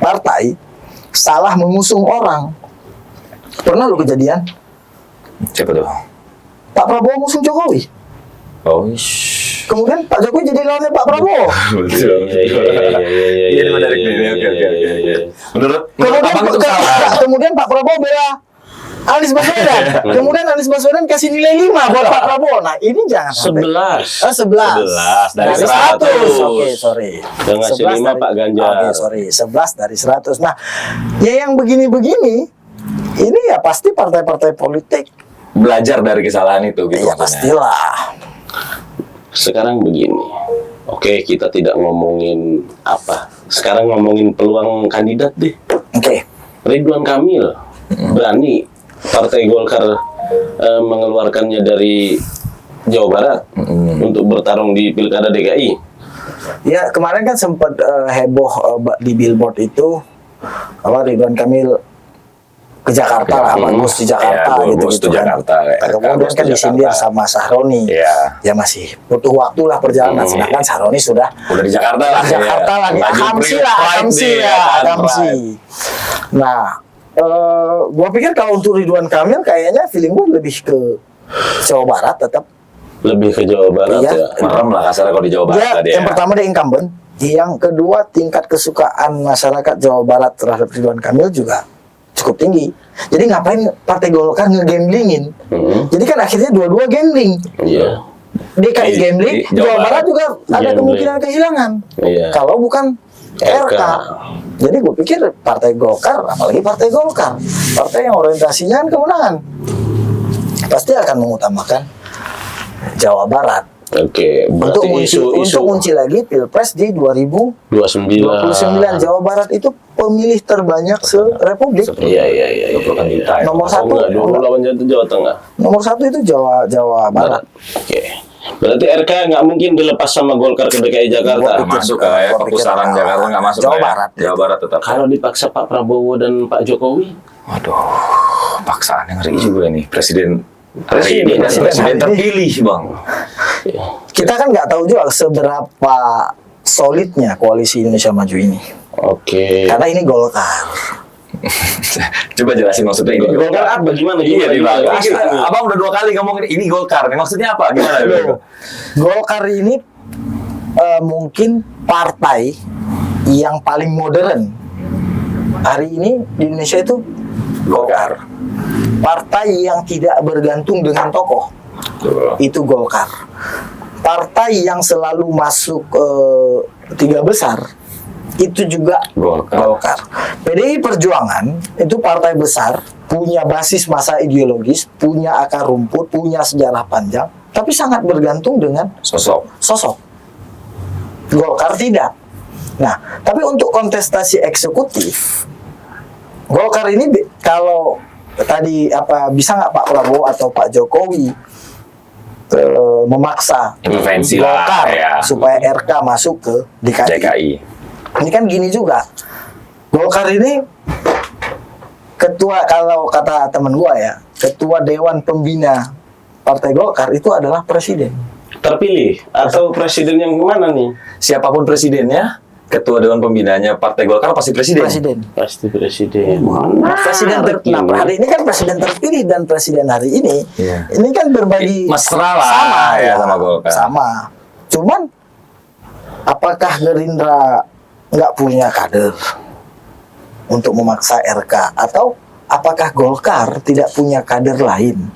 partai salah mengusung orang. Pernah lo kejadian? Siapa tuh? Pak Prabowo ngusung Jokowi. Oh, Kemudian Pak Jokowi jadi lawannya Pak Prabowo. betul. Iya, ini menarik nih. Oke. Menurut Abang itu salah. Kemudian Pak Prabowo bela Anies Baswedan. Kemudian Anies Baswedan kasih nilai 5 buat Pak Prabowo. Nah, ini jangan sampai 11 dari 100. Oke, sorry. Yang ngasih 5 Pak Ganjar. Oke, sorry. 11 dari 100. Nah, ya yang begini-begini ini ya pasti partai-partai politik Belajar dari kesalahan itu gitu. ya pastilah. Sekarang begini. Oke, kita tidak ngomongin apa. Sekarang ngomongin peluang kandidat deh. Oke. Ridwan Kamil berani Partai Golkar mengeluarkannya dari Jawa Barat untuk bertarung di Pilkada DKI. Ya, kemarin kan sempat heboh di billboard itu Ridwan Kamil ke Jakarta lah, bagus di Jakarta ya, gitu kan. Jakarta. Kemudian kan disindir sama Sahroni. Ya masih butuh waktu lah perjalanan. Sedangkan Sahroni udah di Jakarta lah. Di Jakarta lagi. Akamsi. Nah, gua pikir kalau untuk Ridwan Kamil kayaknya feeling gua lebih ke Jawa Barat tetap. Lebih ke Jawa Barat ya. Merem lah kasarnya kalau di Jawa Barat tadi. Yang pertama dia incumbent. Yang kedua tingkat kesukaan masyarakat Jawa Barat terhadap Ridwan Kamil juga cukup tinggi. Jadi ngapain Partai Golkar nge-gamblingin? Jadi kan akhirnya dua-dua gambling. Iya. DKI gambling, Jawa Barat juga ada kemungkinan kehilangan. Iya. Kalau bukan RK. Jadi gue pikir Partai Golkar, apalagi Partai Golkar, partai yang orientasinya kan kemenangan, pasti akan mengutamakan Jawa Barat. Oke, Untuk kunci lagi Pilpres di 2029 Jawa Barat itu pemilih terbanyak se-Republik. Iya. Nomor satu Jawa Tengah. Nomor satu itu Jawa Barat. Oke. Berarti RK nggak mungkin dilepas sama Golkar ke DKI Jakarta. Masuk ya, perpustakaan Jakarta nggak masuk. Jawa Barat tetap. Kalau dipaksa Pak Prabowo dan Pak Jokowi, waduh, paksaan yang ngeri juga nih presiden Presiden terpilih, Bang. Kita kan nggak tahu juga seberapa solidnya koalisi Indonesia Maju ini. Oke. Karena ini Golkar. Coba jelasin maksudnya ini Golkar apa? Gimana? Iya, Abang udah 2 kali ngomongin ini Golkar. Maksudnya apa? Gimana? Golkar ini mungkin partai yang paling modern hari ini di Indonesia itu Golkar. Partai yang tidak bergantung dengan tokoh. Itu Golkar. Partai yang selalu masuk 3 besar itu juga Golkar. PDI Perjuangan itu partai besar, punya basis massa ideologis, punya akar rumput, punya sejarah panjang, tapi sangat bergantung dengan sosok. Golkar tidak. Nah, tapi untuk kontestasi eksekutif Golkar ini kalau tadi bisa nggak Pak Prabowo atau Pak Jokowi memaksa Intervensi lah, Golkar ya. supaya RK masuk ke DKI. Ini kan gini juga. Golkar ini ketua, kalau kata teman gua ya, ketua Dewan Pembina Partai Golkar itu adalah presiden. Terpilih atau presiden yang mana nih? Siapapun presidennya, ketua Dewan Pembinanya Partai Golkar pasti presiden. Pasti presiden. Presiden terpilih. Hari ini kan presiden terpilih dan presiden hari ini, Iya. ini kan berbagi Mesra lah sama ya sama Golkar. Sama. Cuman apakah Gerindra nggak punya kader untuk memaksa RK, atau apakah Golkar tidak punya kader lain?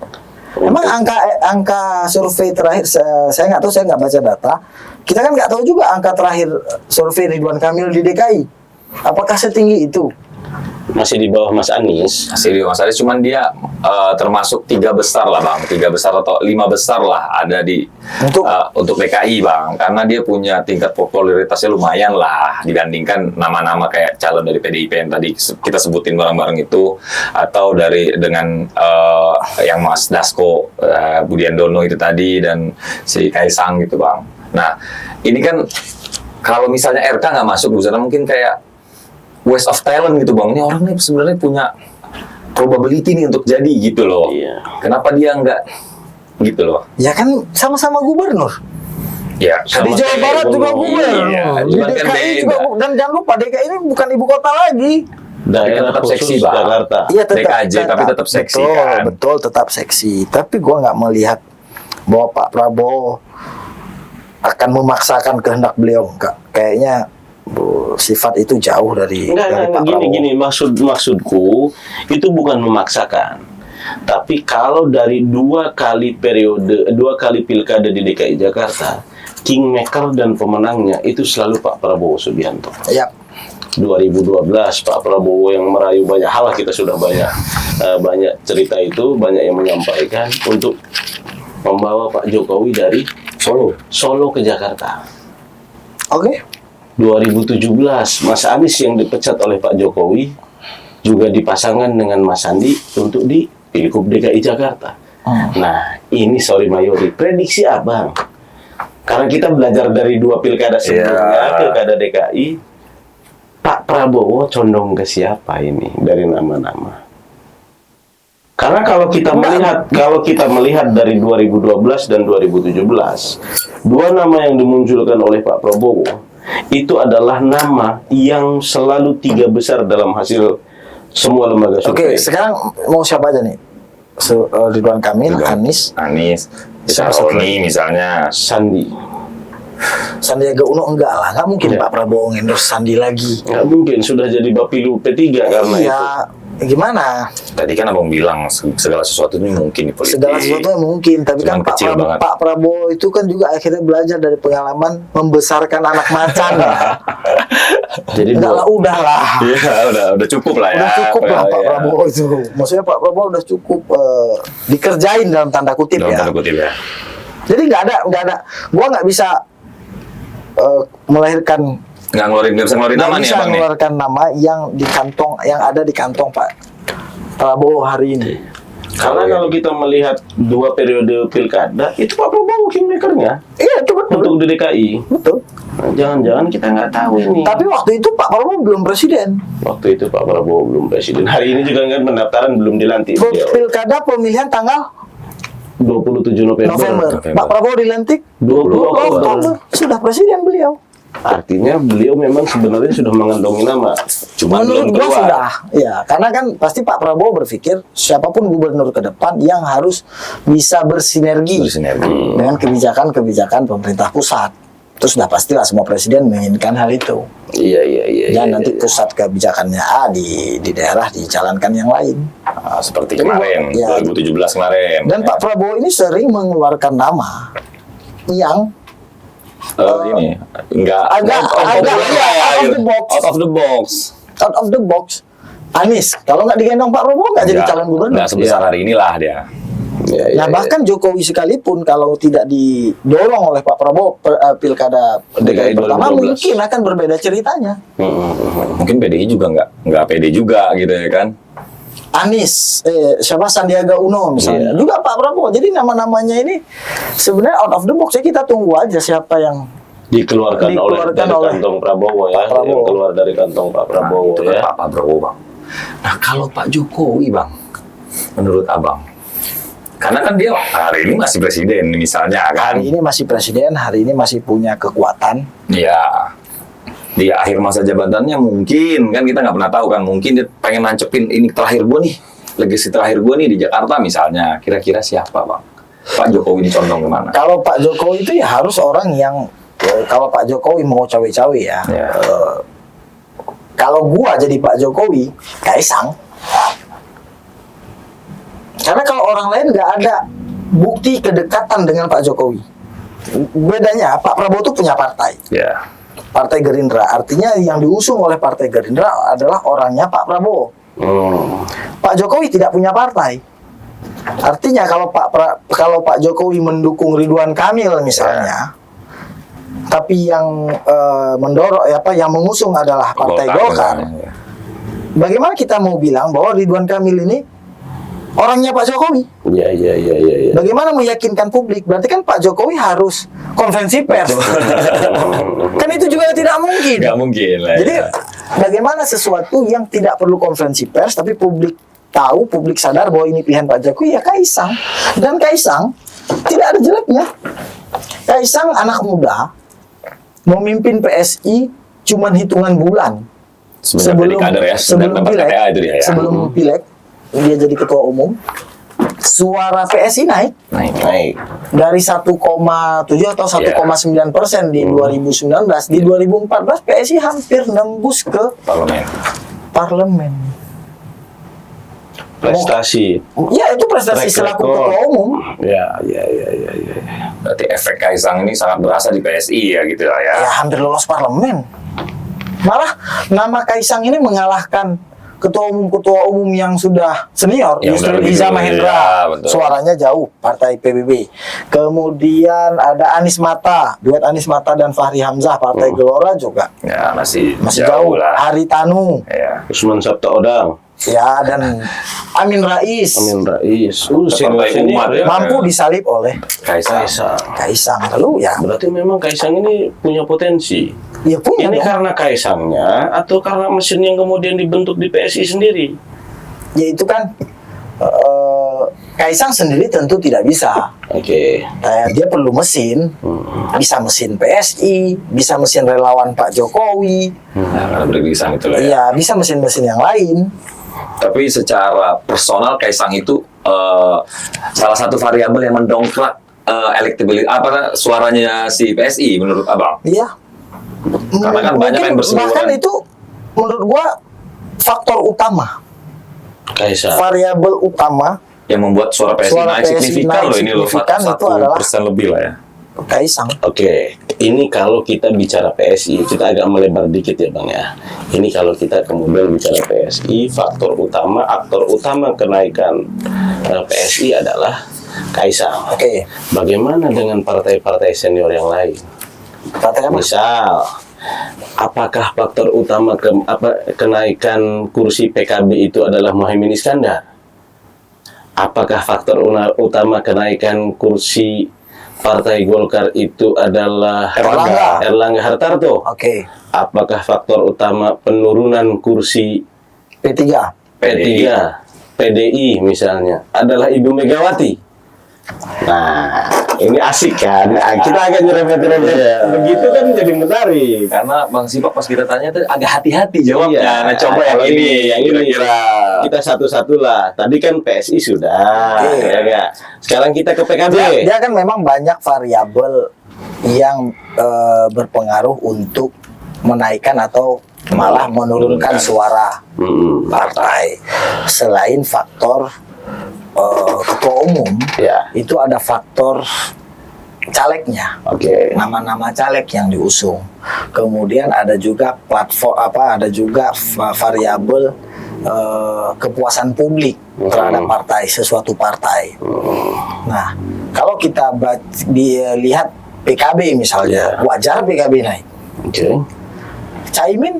Emang angka survei terakhir, saya nggak tahu, saya nggak baca data. Kita kan nggak tahu juga angka terakhir survei Ridwan Kamil di DKI. Apakah setinggi itu? Masih di bawah Mas Anies. Masih di Mas Anies, cuman dia termasuk 3 besar lah Bang, 3 besar atau 5 besar lah ada di untuk DKI Bang, karena dia punya tingkat popularitasnya lumayan lah dibandingkan nama-nama kayak calon dari PDIP yang tadi kita sebutin bareng-bareng itu, atau dengan yang Mas Dasko Budiandono itu tadi dan si Kaisang gitu Bang. Nah ini kan kalau misalnya RK nggak masuk, misalnya mungkin kayak waste of talent gitu Bang. Ini orang nih sebenarnya punya probability nih untuk jadi gitu loh. Iya. Kenapa dia nggak gitu loh? Ya kan sama-sama gubernur. Ya, Di Jawa Barat juga gubernur. Iya, Di cuman kan DKI beda. juga dan jangan lupa DKI ini bukan ibu kota lagi. Daerah tetap khusus seksi, Bang. Jakarta. Iya, DKJ, tapi tetap seksi, betul, kan? Betul, tetap seksi. Tapi gua nggak melihat bahwa Pak Prabowo akan memaksakan kehendak beliau. Enggak. Kayaknya sifat itu jauh dari Pak Prabowo. Gini, maksudku itu bukan memaksakan. Tapi kalau dari 2 kali pilkada di DKI Jakarta, kingmaker dan pemenangnya itu selalu Pak Prabowo Subianto. Ya. 2012 Pak Prabowo yang merayu banyak hal, kita sudah banyak cerita itu, banyak yang menyampaikan untuk membawa Pak Jokowi dari Solo ke Jakarta. Oke. 2017 Mas Anies yang dipecat oleh Pak Jokowi juga dipasangkan dengan Mas Sandi untuk di Pilgub DKI Jakarta. Nah, ini sorry Mayori, prediksi Abang. Karena kita belajar dari 2 pilkada sebelumnya, pilkada DKI, Pak Prabowo condong ke siapa ini dari nama-nama? Karena kalau kita melihat dari 2012 dan 2017, 2 nama yang dimunculkan oleh Pak Prabowo itu adalah nama yang selalu 3 besar dalam hasil semua lembaga survei. Oke, sekarang mau siapa aja nih? Ridwan Kamil, Anies, Saroni misalnya, Sandi. Sandiaga Uno enggak lah, nggak mungkin Pak Prabowo endorse Sandi lagi. Nggak mungkin, sudah jadi Bapilu P3 karena itu. Iya, gimana? tadi kan abang bilang segala sesuatunya mungkin di politik. Segala sesuatu mungkin, tapi Cuman kan kecil banget. Pak Prabowo itu kan juga akhirnya belajar dari pengalaman membesarkan anak macan ya. Jadi udahlah. Iya, udah cukup lah ya. Udah cukup lah Pak Ya. Prabowo itu. Maksudnya Pak Prabowo udah cukup dikerjain dalam tanda kutip Dalam ya. tanda kutip ya. Jadi nggak ada. Gua nggak bisa melahirkan, Nggak bisa ngeluarin nama nih bisa abang nih. mengeluarkan nama yang ada di kantong Pak Prabowo hari ini. karena kalau kita melihat 2 periode pilkada, itu Pak Prabowo kingmakernya Iya itu betul. untuk di DKI. Betul. Nah, jangan-jangan kita nggak tahu ini. Tapi waktu itu Pak Prabowo belum presiden. Waktu itu Pak Prabowo belum presiden. Hari ini juga kan pendaftaran belum dilantik. beliau. Pilkada pemilihan tanggal 27 November. November. Pak Prabowo dilantik 20 Oktober. Sudah presiden beliau. Artinya beliau memang sebenarnya sudah mengantongi nama. Cuma belum Menurut gua keluar. sudah. Ya, karena kan pasti Pak Prabowo berpikir siapapun gubernur ke depan yang harus bisa bersinergi dengan kebijakan-kebijakan pemerintah pusat. Terus sudah pastilah semua presiden menginginkan hal itu. Iya. Dan nanti pusat kebijakannya A di daerah dijalankan yang lain. Seperti Jadi, kemarin, ya. 2017 kemarin. Dan Pak Prabowo ini sering mengeluarkan nama yang ini enggak agak out of the box. out of the box. Anies, kalau nggak digendong Pak Prabowo nggak jadi calon gubernur. Nggak sebesar hari inilah dia. Nah bahkan Jokowi sekalipun kalau tidak didorong oleh Pak Prabowo pilkada DKI pertama 2012. mungkin akan berbeda ceritanya. Mungkin PDI juga nggak pede juga gitu ya kan. Anies, siapa Sandiaga Uno misalnya, juga Pak Prabowo. Jadi nama-namanya ini sebenarnya out of the box ya, kita tunggu aja siapa yang dikeluarkan oleh kantong Prabowo ya, Pak Prabowo. yang keluar dari kantong Pak Prabowo Itu kan ya. Pak Prabowo bang. Nah kalau Pak Jokowi bang, menurut abang, karena kan dia hari ini masih presiden misalnya kan. hari ini masih presiden, hari ini masih punya kekuatan. Ya, di akhir masa jabatannya mungkin kan kita nggak pernah tahu kan, mungkin dia pengen nancepin ini terakhir gue nih, legasi terakhir gue nih di Jakarta misalnya. Kira-kira siapa bang? Pak Jokowi dicondong kemana? Kalau Pak Jokowi itu ya harus orang yang kalau Pak Jokowi mau cawe-cawe ya. Ya. Kalau gua jadi Pak Jokowi, Kaisang. Karena kalau orang lain nggak ada bukti kedekatan dengan Pak Jokowi. Bedanya Pak Prabowo itu punya partai. Ya. Partai Gerindra. Artinya yang diusung oleh Partai Gerindra adalah orangnya Pak Prabowo. Pak Jokowi tidak punya partai. Artinya kalau Pak Jokowi mendukung Ridwan Kamil misalnya, tapi yang mendorong yang mengusung adalah Partai Golkar. misalnya, ya. Bagaimana kita mau bilang bahwa Ridwan Kamil ini orangnya Pak Jokowi? Iya. Bagaimana meyakinkan publik? Berarti kan Pak Jokowi harus konferensi pers. Kan itu juga tidak mungkin. Nggak mungkin lah. Jadi ya. bagaimana sesuatu yang tidak perlu konferensi pers tapi publik tahu, publik sadar bahwa ini pilihan Pak Jokowi, ya Kaisang. Dan Kaisang tidak ada jeleknya. Kaisang anak muda memimpin PSI cuman hitungan bulan Sebelum kader ya, sebelum dapat pileg, KTA itu dia ya. sebelum pileg dia jadi ketua umum, suara PSI naik Naik. dari 1,7 atau 1,9% di 2019. Di 2014 PSI hampir nembus ke parlemen. Prestasi. Ya itu prestasi Track selaku record. ketua umum. Ya. Berarti efek Kaisang ini sangat berasa di PSI ya gitu lah ya. Ya hampir lolos parlemen. Malah nama Kaisang ini mengalahkan ketua umum yang sudah senior, Yang Yusril udah lebih Iza dulu, Mahendra. ya, betul. Suaranya jauh, Partai PBB. Kemudian ada Anies Mata, duet Anies Mata dan Fahri Hamzah, Partai Gelora juga Ya masih jauh. lah. Hari Tanu, Ya. Usman Sabtaodang. ya, dan Amin Rais. Senior Umat ya. Mampu disalib oleh Kaisang. Kaisang. Lalu ya, Berarti memang Kaisang ini punya potensi. ya punya Ini dong. karena Kaisangnya atau karena mesin yang kemudian dibentuk di PSI sendiri? Ya itu kan Kaisang sendiri tentu tidak bisa. Oke. Dia perlu mesin, bisa mesin PSI, bisa mesin relawan Pak Jokowi, Nah, beririsan itu lah ya. iya bisa mesin-mesin yang lain. Tapi secara personal Kaisang itu salah satu variabel yang mendongkrak elektabilitas suaranya si PSI menurut abang. Iya. Karena kan banyak yang bersinggungan. Bahkan itu menurut gua faktor utama, Kaisang. variabel utama Yang membuat suara PSI Suara naik PSI signifikan naik loh ini loh, signifikan itu adalah 1% lebih lah ya. Kaisang. Oke, ini kalau kita bicara PSI, kita agak melebar dikit ya Bang ya. Ini kalau kita kemudian bicara PSI, aktor utama kenaikan PSI adalah Kaisang. Oke. Bagaimana dengan partai-partai senior yang lain? Partai apa? Misal, apakah faktor utama kenaikan kursi PKB itu adalah Muhaimin Iskandar? Apakah faktor utama kenaikan kursi Partai Golkar itu adalah Erlangga Hartarto? Oke. Apakah faktor utama penurunan kursi P3. PDI misalnya adalah Ibu Megawati? Nah, ini asik kan? Nah, kita agak nyerempet-nyerempet. Begitu kan jadi menarik. Karena Bang Sipak pas kita tanya tuh agak hati-hati jawabnya. Iya. Nah, coba yang ini, yang kira-kira. Kita satu-satu lah. Tadi kan PSI sudah, Oke. ya nggak? Sekarang kita ke PKB. Dia kan memang banyak variabel yang berpengaruh untuk menaikkan atau malah menurunkan suara partai. Selain faktor ketua umum, Ya. itu ada faktor calegnya. Oke. Nama-nama caleg yang diusung. Kemudian ada juga platform ada juga variabel kepuasan publik terhadap partai, sesuatu partai. Nah, kalau kita lihat PKB misalnya, wajar PKB naik. Oke. Caimin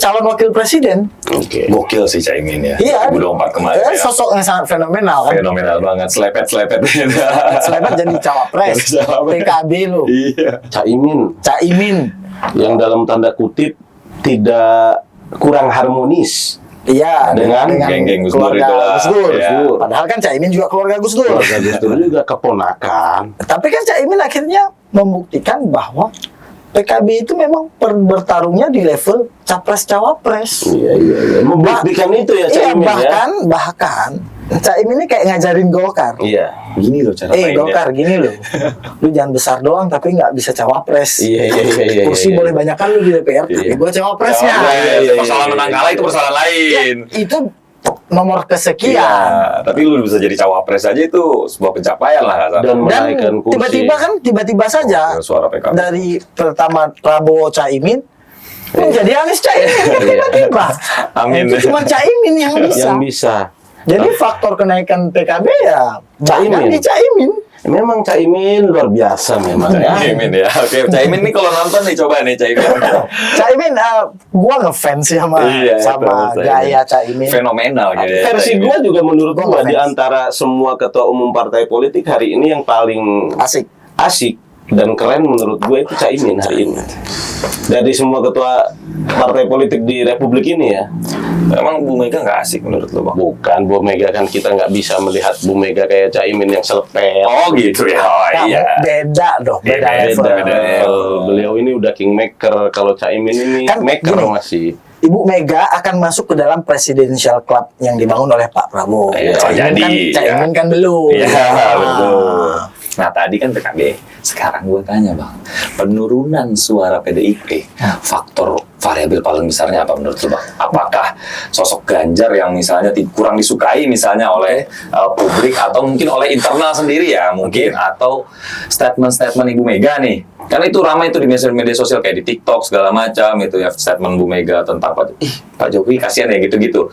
calon wakil presiden. Oke. Gokil sih Caimin ya. Iya. 2024 kemarin ya. Sosok yang sangat fenomenal kan. Fenomenal banget, selepet-selepet. Selamat jadi cawapres. Jadi cawapres. PKB lo. Iya. Caimin. Yang dalam tanda kutip tidak kurang harmonis Iya, dengan geng-geng Gus Dur keluarga itulah. Gus Dur. Iya. Padahal kan Caimin juga keluarga Gus Dur. keluarga Gus Dur juga keponakan. Tapi kan Caimin akhirnya membuktikan bahwa PKB itu memang bertarungnya di level capres-cawapres. Iya. Membuktikan itu ya Iya, Caimin ya. bahkan Caimin ini kayak ngajarin Golkar. Iya. Gini loh cara mainnya. Golkar gini loh. Lu jangan besar doang tapi nggak bisa cawapres. Iya. Kursi boleh banyakan lu di DPR, tapi gua cawapresnya. Iya. Persoalan menang kalah itu persoalan lain. Itu nomor kesekian. Iya, tapi lu bisa jadi cawapres aja itu sebuah pencapaian lah. Dan Dan menaikkan kursi. tiba-tiba saja Suara PKB. dari pertama Prabowo Caimin menjadi Anies Caimin tiba-tiba. Amin. Itu cuma Caimin yang bisa. Yang bisa. Jadi faktor kenaikan PKB ya Caimin. di Caimin. Memang Caimin luar biasa memang ya. Caimin ya. Oke, Caimin nih kalau nonton nih coba nih Caimin. Caimin, gua ngefans sama Iya, sama betul, gaya Caimin. Fenomenal gitu ya. Versi Caimin. gua juga menurut Gua gua ngefans. di antara semua ketua umum partai politik hari ini yang paling Asik. dan keren menurut gue itu Caimin hari ini. Dari semua ketua partai politik di Republik ini ya. Emang Bu Mega nggak asik menurut lo, Bang? Bukan Bu Mega, kan kita nggak bisa melihat Bu Mega kayak Caimin yang selepet. Oh gitu ya. Oh Kamu iya. beda dong, beda level. beda level. Beliau ini udah kingmaker, kalau Caimin ini Kan maker gini. masih. Ibu Mega akan masuk ke dalam presidential club yang dibangun oleh Pak Prabowo. Iya, Caimin jadi, kan belum. Iya, Ah. betul. Nah tadi kan PKB, sekarang gue tanya Bang, penurunan suara PDIP, faktor variabel paling besarnya apa menurut lo Bang? Apakah sosok Ganjar yang misalnya kurang disukai misalnya oleh publik atau mungkin oleh internal sendiri ya mungkin, atau statement-statement Ibu Mega nih? Karena itu ramai itu di media sosial kayak di TikTok segala macam itu ya, statement Bu Mega tentang Pak Jokowi kasihan ya gitu-gitu.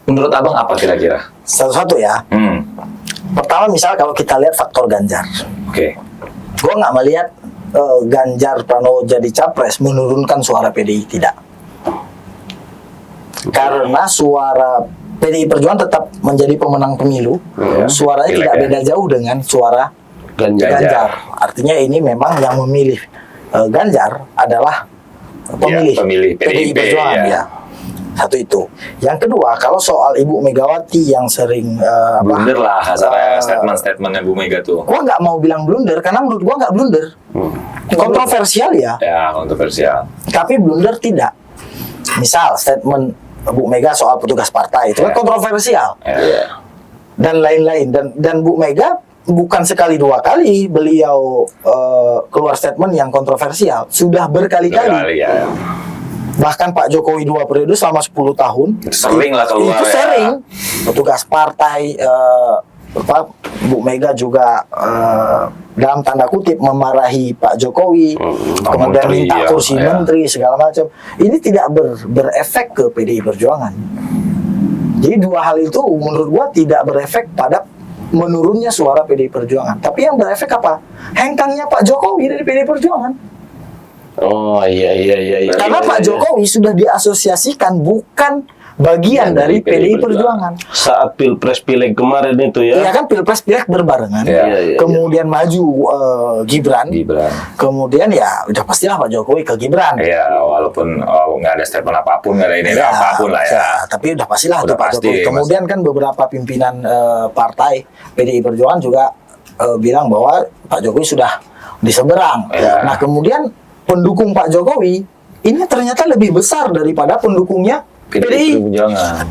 Menurut Abang apa kira-kira? Satu-satu ya. Pertama misal kalau kita lihat faktor Ganjar, Oke. gue nggak melihat Ganjar Pranowo jadi capres menurunkan suara PDI, tidak. Karena suara PDI Perjuangan tetap menjadi pemenang pemilu, suaranya Pilek tidak ya. beda jauh dengan suara Ganjar. Ganjar. Artinya ini memang yang memilih Ganjar adalah pemilih, pemilih PDIP, Perjuangan ya. ya. Satu itu. Yang kedua, kalau soal Ibu Megawati yang sering Blunder lah statement-statementnya Bu Mega tuh. gua nggak mau bilang blunder karena menurut gua nggak blunder. Kontroversial ya, Ya, kontroversial. tapi blunder tidak. Misal statement Bu Mega soal petugas partai itu kan Ya. kontroversial Ya. dan lain-lain, dan Bu Mega bukan sekali dua kali beliau keluar statement yang kontroversial, sudah berkali-kali. Kali ya. Bahkan Pak Jokowi 2 periode selama 10 tahun Sering lah keluar itu ya. sering petugas partai, Bu Mega juga dalam tanda kutip memarahi Pak Jokowi, kemudian menteri, minta ya, kursi ya. menteri segala macam. Ini tidak berefek ke PDI Perjuangan. Jadi dua hal itu menurut gua tidak berefek pada menurunnya suara PDI Perjuangan. Tapi yang berefek apa? Hengkangnya Pak Jokowi dari PDI Perjuangan. Oh iya. Karena Pak Jokowi sudah diasosiasikan bukan bagian dari PDI Perjuangan. Saat Pilpres Pileg kemarin itu ya. Iya kan Pilpres Pileg berbarengan. Iya, Kemudian maju Gibran. Gibran. Kemudian ya udah pastilah Pak Jokowi ke Gibran. Ya, walaupun nggak ada statement apapun, nggak ada ini Ya, apapun lah ya. tapi udah pastilah Udah tuh Pak pasti, Jokowi. Mas. Kemudian kan beberapa pimpinan partai PDI Perjuangan juga bilang bahwa Pak Jokowi sudah di seberang. Ya. Nah kemudian pendukung Pak Jokowi ini ternyata lebih besar daripada pendukungnya PDI. Perjuangan.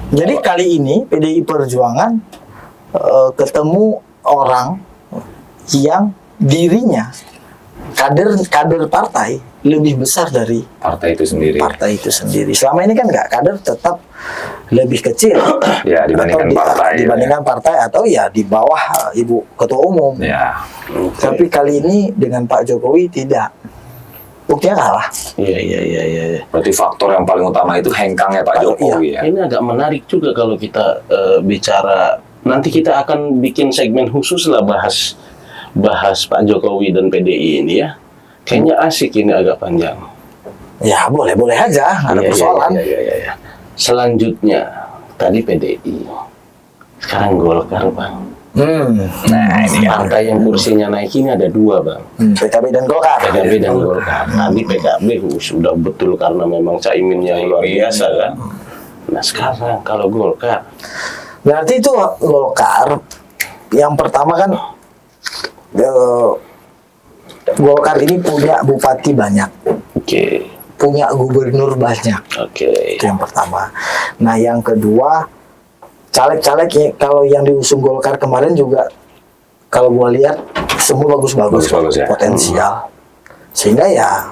Jadi kali ini PDI Perjuangan ketemu orang yang dirinya kader partai lebih besar dari Partai itu sendiri. partai itu sendiri. Selama ini kan nggak, kader tetap lebih kecil Ya, dibandingkan partai. dibandingkan partai atau ya di bawah Ibu Ketua Umum. Ya. Tapi kali ini dengan Pak Jokowi tidak. buktinya kalah. Iya. Berarti faktor yang paling utama itu hengkangnya Pak Jokowi ya. Ini agak menarik juga kalau kita bicara. Nanti kita akan bikin segmen khusus lah bahas Pak Jokowi dan PDI ini ya. Kayaknya asik ini agak panjang. Ya boleh aja, nggak ada persoalan. Iya. Selanjutnya tadi PDI, sekarang Golkar Bang. Nah ini Partai yang kursinya naik ini ada 2 Bang. PKB dan Golkar. PKB dan Golkar. Nanti PKB sudah betul karena memang Caimin yang luar biasa kan. Nah sekarang kalau Golkar, Berarti itu Golkar yang pertama kan Golkar ini punya bupati banyak, oke. punya gubernur banyak. Oke. Itu yang pertama. Nah yang kedua, caleg-caleg kalau yang diusung Golkar kemarin juga kalau gua lihat semua bagus-bagus, Bagus-bagus ya. potensial. Sehingga ya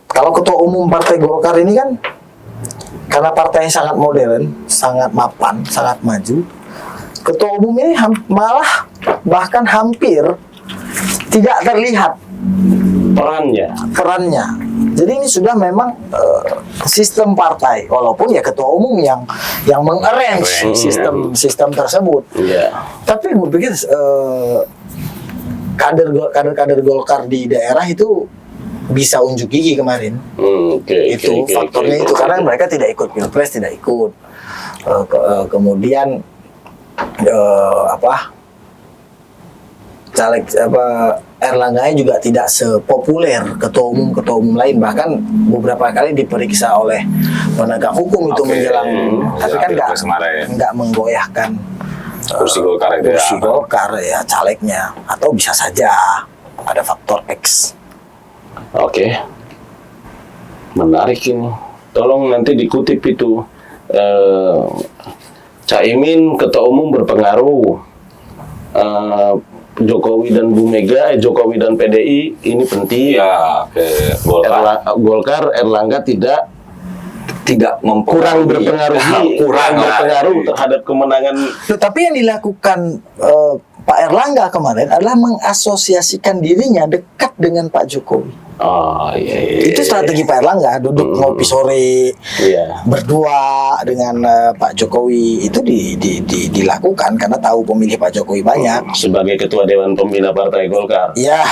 kalau ketua umum partai Golkar ini kan karena partainya sangat modern, sangat mapan, sangat maju. Ketua umum ini malah bahkan hampir tidak terlihat perannya. Jadi ini sudah memang sistem partai, walaupun ya ketua umum yang mengarrange sistem tersebut. Iya. Tapi gue pikir kader Golkar di daerah itu bisa unjuk gigi kemarin. Itu faktornya itu karena mereka tidak ikut pilpres, tidak ikut. Kemudian caleg Erlangga juga tidak sepopuler ketua umum lain, bahkan beberapa kali diperiksa oleh penegak hukum itu menjelang, tapi kan nggak menggoyahkan kursi Golkar itu kursi Golkar ya calegnya, atau bisa saja ada faktor X. Oke. Menarik ini. Tolong nanti dikutip itu. Caimin ketua umum berpengaruh. Jokowi dan Bu Mega, Jokowi dan PDI ini penting. Iya, Golkar Erlangga tidak kurang berpengaruh terhadap kemenangan. Tapi yang dilakukan Pak Erlangga kemarin adalah mengasosiasikan dirinya dekat dengan Pak Jokowi. Oh iya. Itu strategi Pak Erlangga, duduk ngopi sore, berdua dengan Pak Jokowi. Itu dilakukan karena tahu pemilih Pak Jokowi banyak. Sebagai ketua Dewan Pembina Partai Golkar. Ya.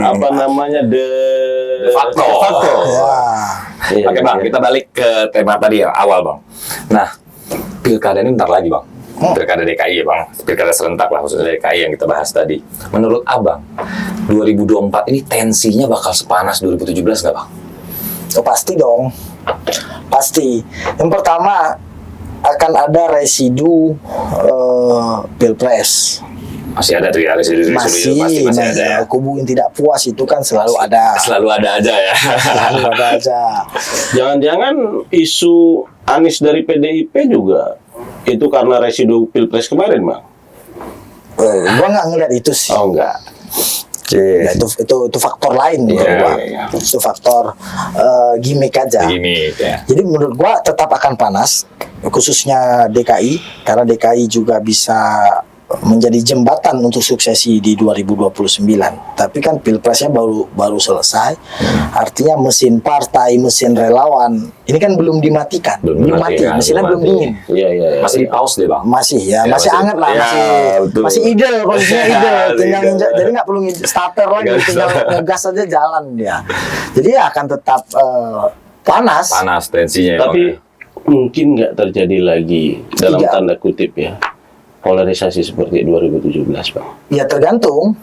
Apa namanya de facto. Ya. Oke Bang, kita balik ke tema tadi ya, awal Bang. Nah, pilkada ini bentar lagi Bang. Pilkada DKI ya Bang, pilkada serentak lah khususnya DKI yang kita bahas tadi. Menurut Abang, 2024 ini tensinya bakal sepanas 2017 nggak Bang? Oh, pasti dong, pasti. Yang pertama akan ada residu pilpres. Masih ada tuh ya residu Masih ada ya. Kubu yang tidak puas itu kan selalu ada aja ya. Selalu ada aja. Jangan-jangan isu Anies dari PDIP juga itu karena residu pilpres kemarin, Bang? Gua nggak ngeliat itu sih. Oh enggak. Ya, itu faktor lain menurut gua. Itu faktor gimmick aja. Gimmick ya. Jadi menurut gua tetap akan panas, khususnya DKI, karena DKI juga bisa menjadi jembatan untuk suksesi di 2029. Tapi kan pilpresnya baru selesai. Artinya mesin partai, mesin relawan ini kan belum dimatikan. Belum mati, mesinnya belum dingin. Iya. Masih di pause deh Bang. Masih hangat lah, masih idle, kondisinya idle. Tinggal jadi nggak perlu starter lagi, tinggal ngegas aja jalan dia. Jadi akan tetap panas tensinya. Tapi mungkin nggak terjadi lagi dalam tanda kutip ya polarisasi seperti 2017, Bang. Ya tergantung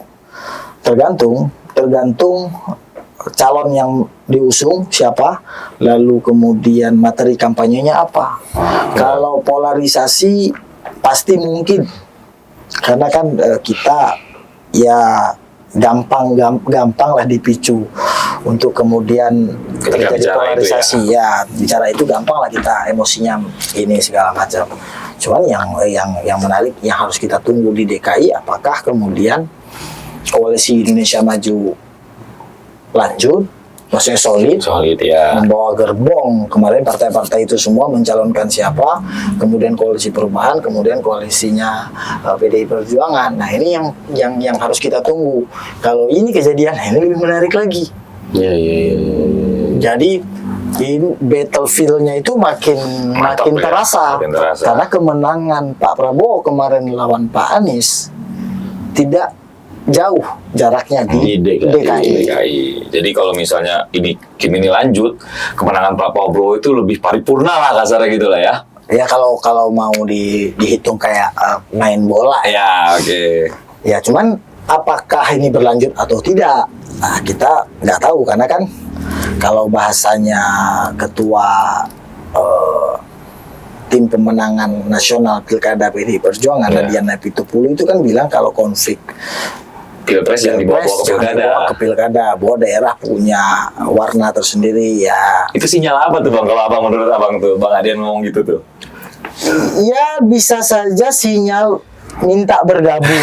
calon yang diusung siapa, lalu kemudian materi kampanyenya apa. Kalau polarisasi pasti mungkin, karena kan kita ya gampang lah dipicu untuk kemudian terjadi polarisasi ya. Bicara itu gampang lah kita emosinya ini segala macam. Cuman yang menarik yang harus kita tunggu di DKI, apakah kemudian koalisi Indonesia Maju lanjut maksudnya solid, Solid ya. membawa gerbong. Kemarin partai-partai itu semua mencalonkan siapa, kemudian koalisi perubahan, kemudian koalisinya PDI Perjuangan. Nah ini yang harus kita tunggu. Kalau ini kejadian, ini lebih menarik lagi. Iya. Jadi ini battlefield-nya itu makin Mantap ya, terasa. makin terasa. Karena kemenangan Pak Prabowo kemarin lawan Pak Anies tidak jauh jaraknya di Di DKI. DKI. Jadi kalau misalnya ini lanjut, kemenangan Pak Prabowo itu lebih paripurna lah kasarnya gitu lah ya. Ya kalau mau dihitung kayak main bola ya. Ya, oke. Ya cuman apakah ini berlanjut atau tidak? Nah, kita nggak tahu karena kan kalau bahasanya ketua tim pemenangan nasional Pilkada PDI Perjuangan Ya. Adian Pitupulu itu kan bilang kalau konflik Pilpres yang dibawa ke jangan pilkada. dibawa ke pilkada, bahwa daerah punya warna tersendiri ya. Itu sinyal apa tuh Bang? Kalau Abang menurut Abang tuh, Bang Adian ngomong gitu tuh. Ya bisa saja sinyal minta bergabung.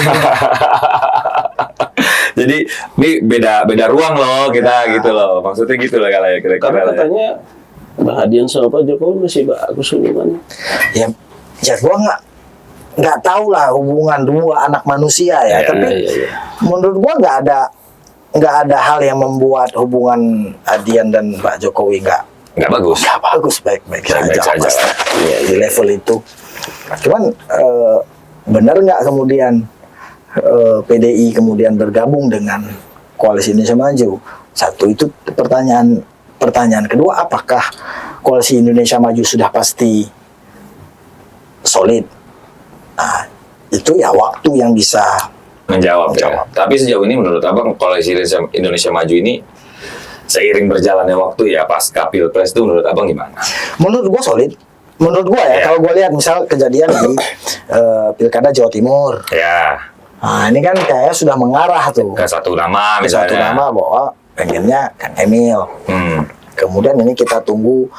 Jadi ini beda ruang loh kita gitu loh. Maksudnya gitu loh kalau ya kira-kira. Karena lah ya. katanya Bang Adian sama Pak Jokowi masih bagus hubungannya. Ya gua nggak tahu lah hubungan dua anak manusia ya, Ya, tapi iya. menurut gua nggak ada hal yang membuat hubungan Adian dan Pak Jokowi Nggak bagus. nggak bagus, baik-baik Baik-baik saja. pasti. Ya, di level itu. Cuman benar nggak kemudian PDI kemudian bergabung dengan Koalisi Indonesia Maju? Satu itu pertanyaan kedua, apakah Koalisi Indonesia Maju sudah pasti solid? Nah, itu ya waktu yang bisa Menjawab ya. Tapi sejauh ini menurut Abang Koalisi Indonesia Maju ini seiring berjalannya waktu ya pasca Pilpres itu menurut Abang gimana? menurut gua solid. Menurut gua ya, Ya. kalau gua lihat misal kejadian di Pilkada Jawa Timur. Ya, Nah, ini kan kayaknya sudah mengarah tuh. ke satu nama Ke misalnya. satu nama bahwa pengennya Kang Emil. Kemudian ini kita tunggu.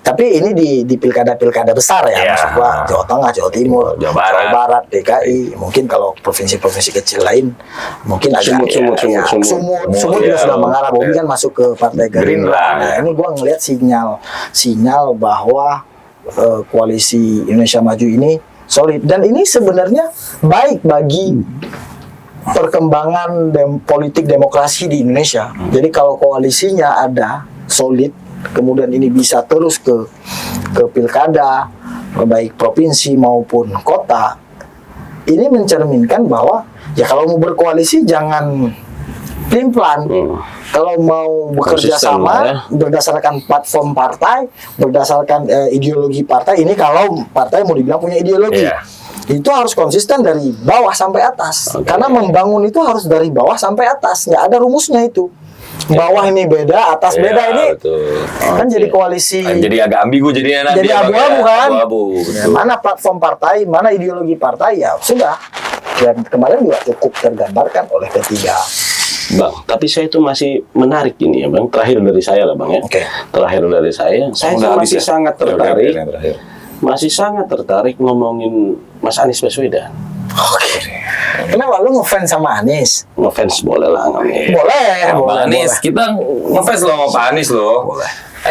Tapi ini di pilkada-pilkada besar ya, Iya. maksud gua Jawa Tengah, Jawa Timur, Jawa Barat. DKI. Mungkin kalau provinsi-provinsi kecil lain mungkin agak Sumut. Sumut juga Iya. sudah mengarah. Bobi kan masuk ke Partai Gerindra. Gerindra, Nah, ya. ini gua ngelihat sinyal bahwa Koalisi Indonesia Maju ini solid, dan ini sebenarnya baik bagi perkembangan politik demokrasi di Indonesia. Jadi kalau koalisinya ada solid, kemudian ini bisa terus ke pilkada, baik provinsi maupun kota, ini mencerminkan bahwa ya kalau mau berkoalisi jangan plan. Kalau mau bekerja Konsisten sama lah ya. berdasarkan platform partai, berdasarkan ideologi partai, ini kalau partai mau dibilang punya ideologi. Iya. Itu harus konsisten dari bawah sampai atas. Oke. Karena membangun itu harus dari bawah sampai atas. Nggak ada rumusnya itu. Bawah ini beda, atas beda. Iya, Ini betul. kan jadi koalisi. Jadi agak ambigu jadinya nanti. Jadi ya, Bang, abu-abu ya. kan. Abu-abu, Ya, betul. mana platform partai, mana ideologi partai, ya sudah. Dan kemarin juga cukup tergambarkan oleh ketiga. Bang, tapi saya itu masih menarik ini ya Bang. Terakhir dari saya lah Bang ya. Oke. Terakhir dari saya Udah habis masih ya? sangat Oke, tertarik. yang terakhir. Masih sangat tertarik ngomongin Mas Anies Baswedan. Oke. Kenapa lu ngefans sama Anies? Ngefans boleh lah ngambil. Boleh, Pak boleh. Anies, boleh. kita ngefans loh sama Pak Anies loh.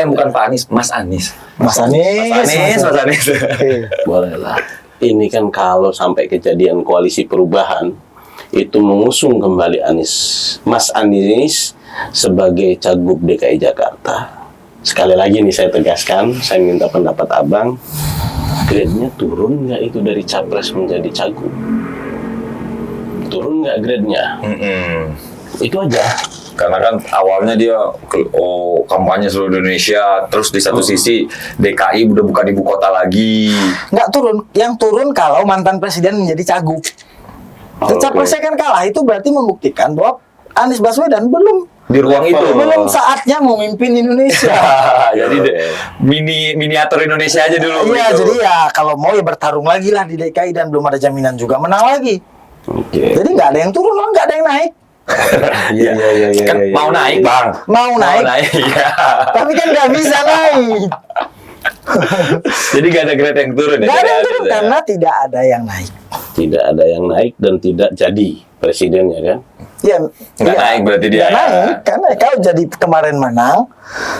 Bukan Pak Anies, Mas Anies. Mas Anies. Mas Anies. Oke. Boleh lah. Ini kan kalau sampai kejadian koalisi perubahan itu mengusung kembali Mas Anies sebagai Cagup DKI Jakarta. Sekali lagi nih saya tegaskan, saya minta pendapat Abang, grade-nya turun nggak itu dari Capres menjadi Cagup? Turun nggak grade-nya? Itu aja. Karena kan awalnya dia kampanye seluruh Indonesia, terus di satu sisi DKI udah bukan ibu kota lagi. Nggak turun. Yang turun kalau mantan presiden menjadi cagup. Capresnya kan kalah, itu berarti membuktikan bahwa Anies Baswedan belum Di ruang itu. belum saatnya memimpin Indonesia. Jadi miniatur Indonesia aja dulu. Iya, gitu. jadi ya kalau mau ya bertarung lagi lah di DKI dan belum ada jaminan juga menang lagi. Oke. Jadi nggak ada yang turun, nggak ada yang naik. Iya. Kan mau naik, Bang. Mau naik, Iya. tapi kan nggak bisa naik. Jadi gak ada grade yang turun ya? Nggak ada yang Dari turun Anies ya? karena tidak ada yang naik. Tidak ada yang naik dan tidak jadi presidennya kan? Ya, Nggak naik berarti dia. Nggak naik, karena kalau jadi kemarin menang,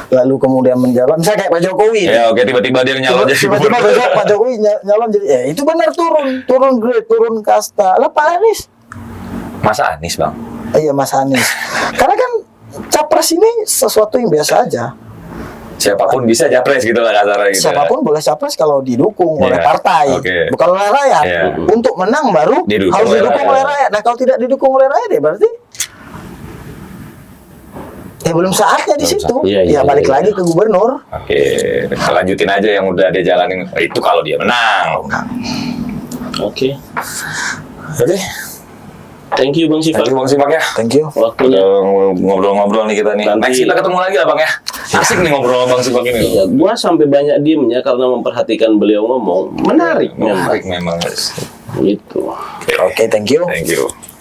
lalu kemudian menjabat, misalnya kayak Pak Jokowi. Ya oke, tiba-tiba dia nyalon jadi Tiba-tiba gubernur. besok Pak Jokowi nyalon jadi, itu benar turun grade, turun kasta. Lah Pak Anies, Masa Anies bang? iya Mas Anies. Karena kan capres ini sesuatu yang biasa aja. Siapapun bisa japres gitu lah kasarnya gitu. Siapapun boleh capres kalau didukung oleh Iya. partai, Oke. bukan oleh rakyat. Iya. Untuk menang baru Didukung harus oleh didukung rakyat. oleh rakyat. Nah kalau tidak didukung oleh rakyat ya berarti ya belum saatnya di Belum situ. Iya, Ya iya, balik iya. lagi ke gubernur. Oke, lanjutin aja yang udah dia jalanin. Itu kalau dia menang. Oke. Oke, Thank you Bang Sifat. thank you Bang Simak ya. Thank you. Waktunya. Udah ngobrol-ngobrol nih kita nih. Nanti- Next kita ketemu lagi lah Bang ya. Asik nih ngobrol sama Bang Simak ini. Ya, gua sampai banyak diemnya karena memperhatikan beliau ngomong. Menarik memang. Menarik memang. Gitu. Oke, thank you. Thank you.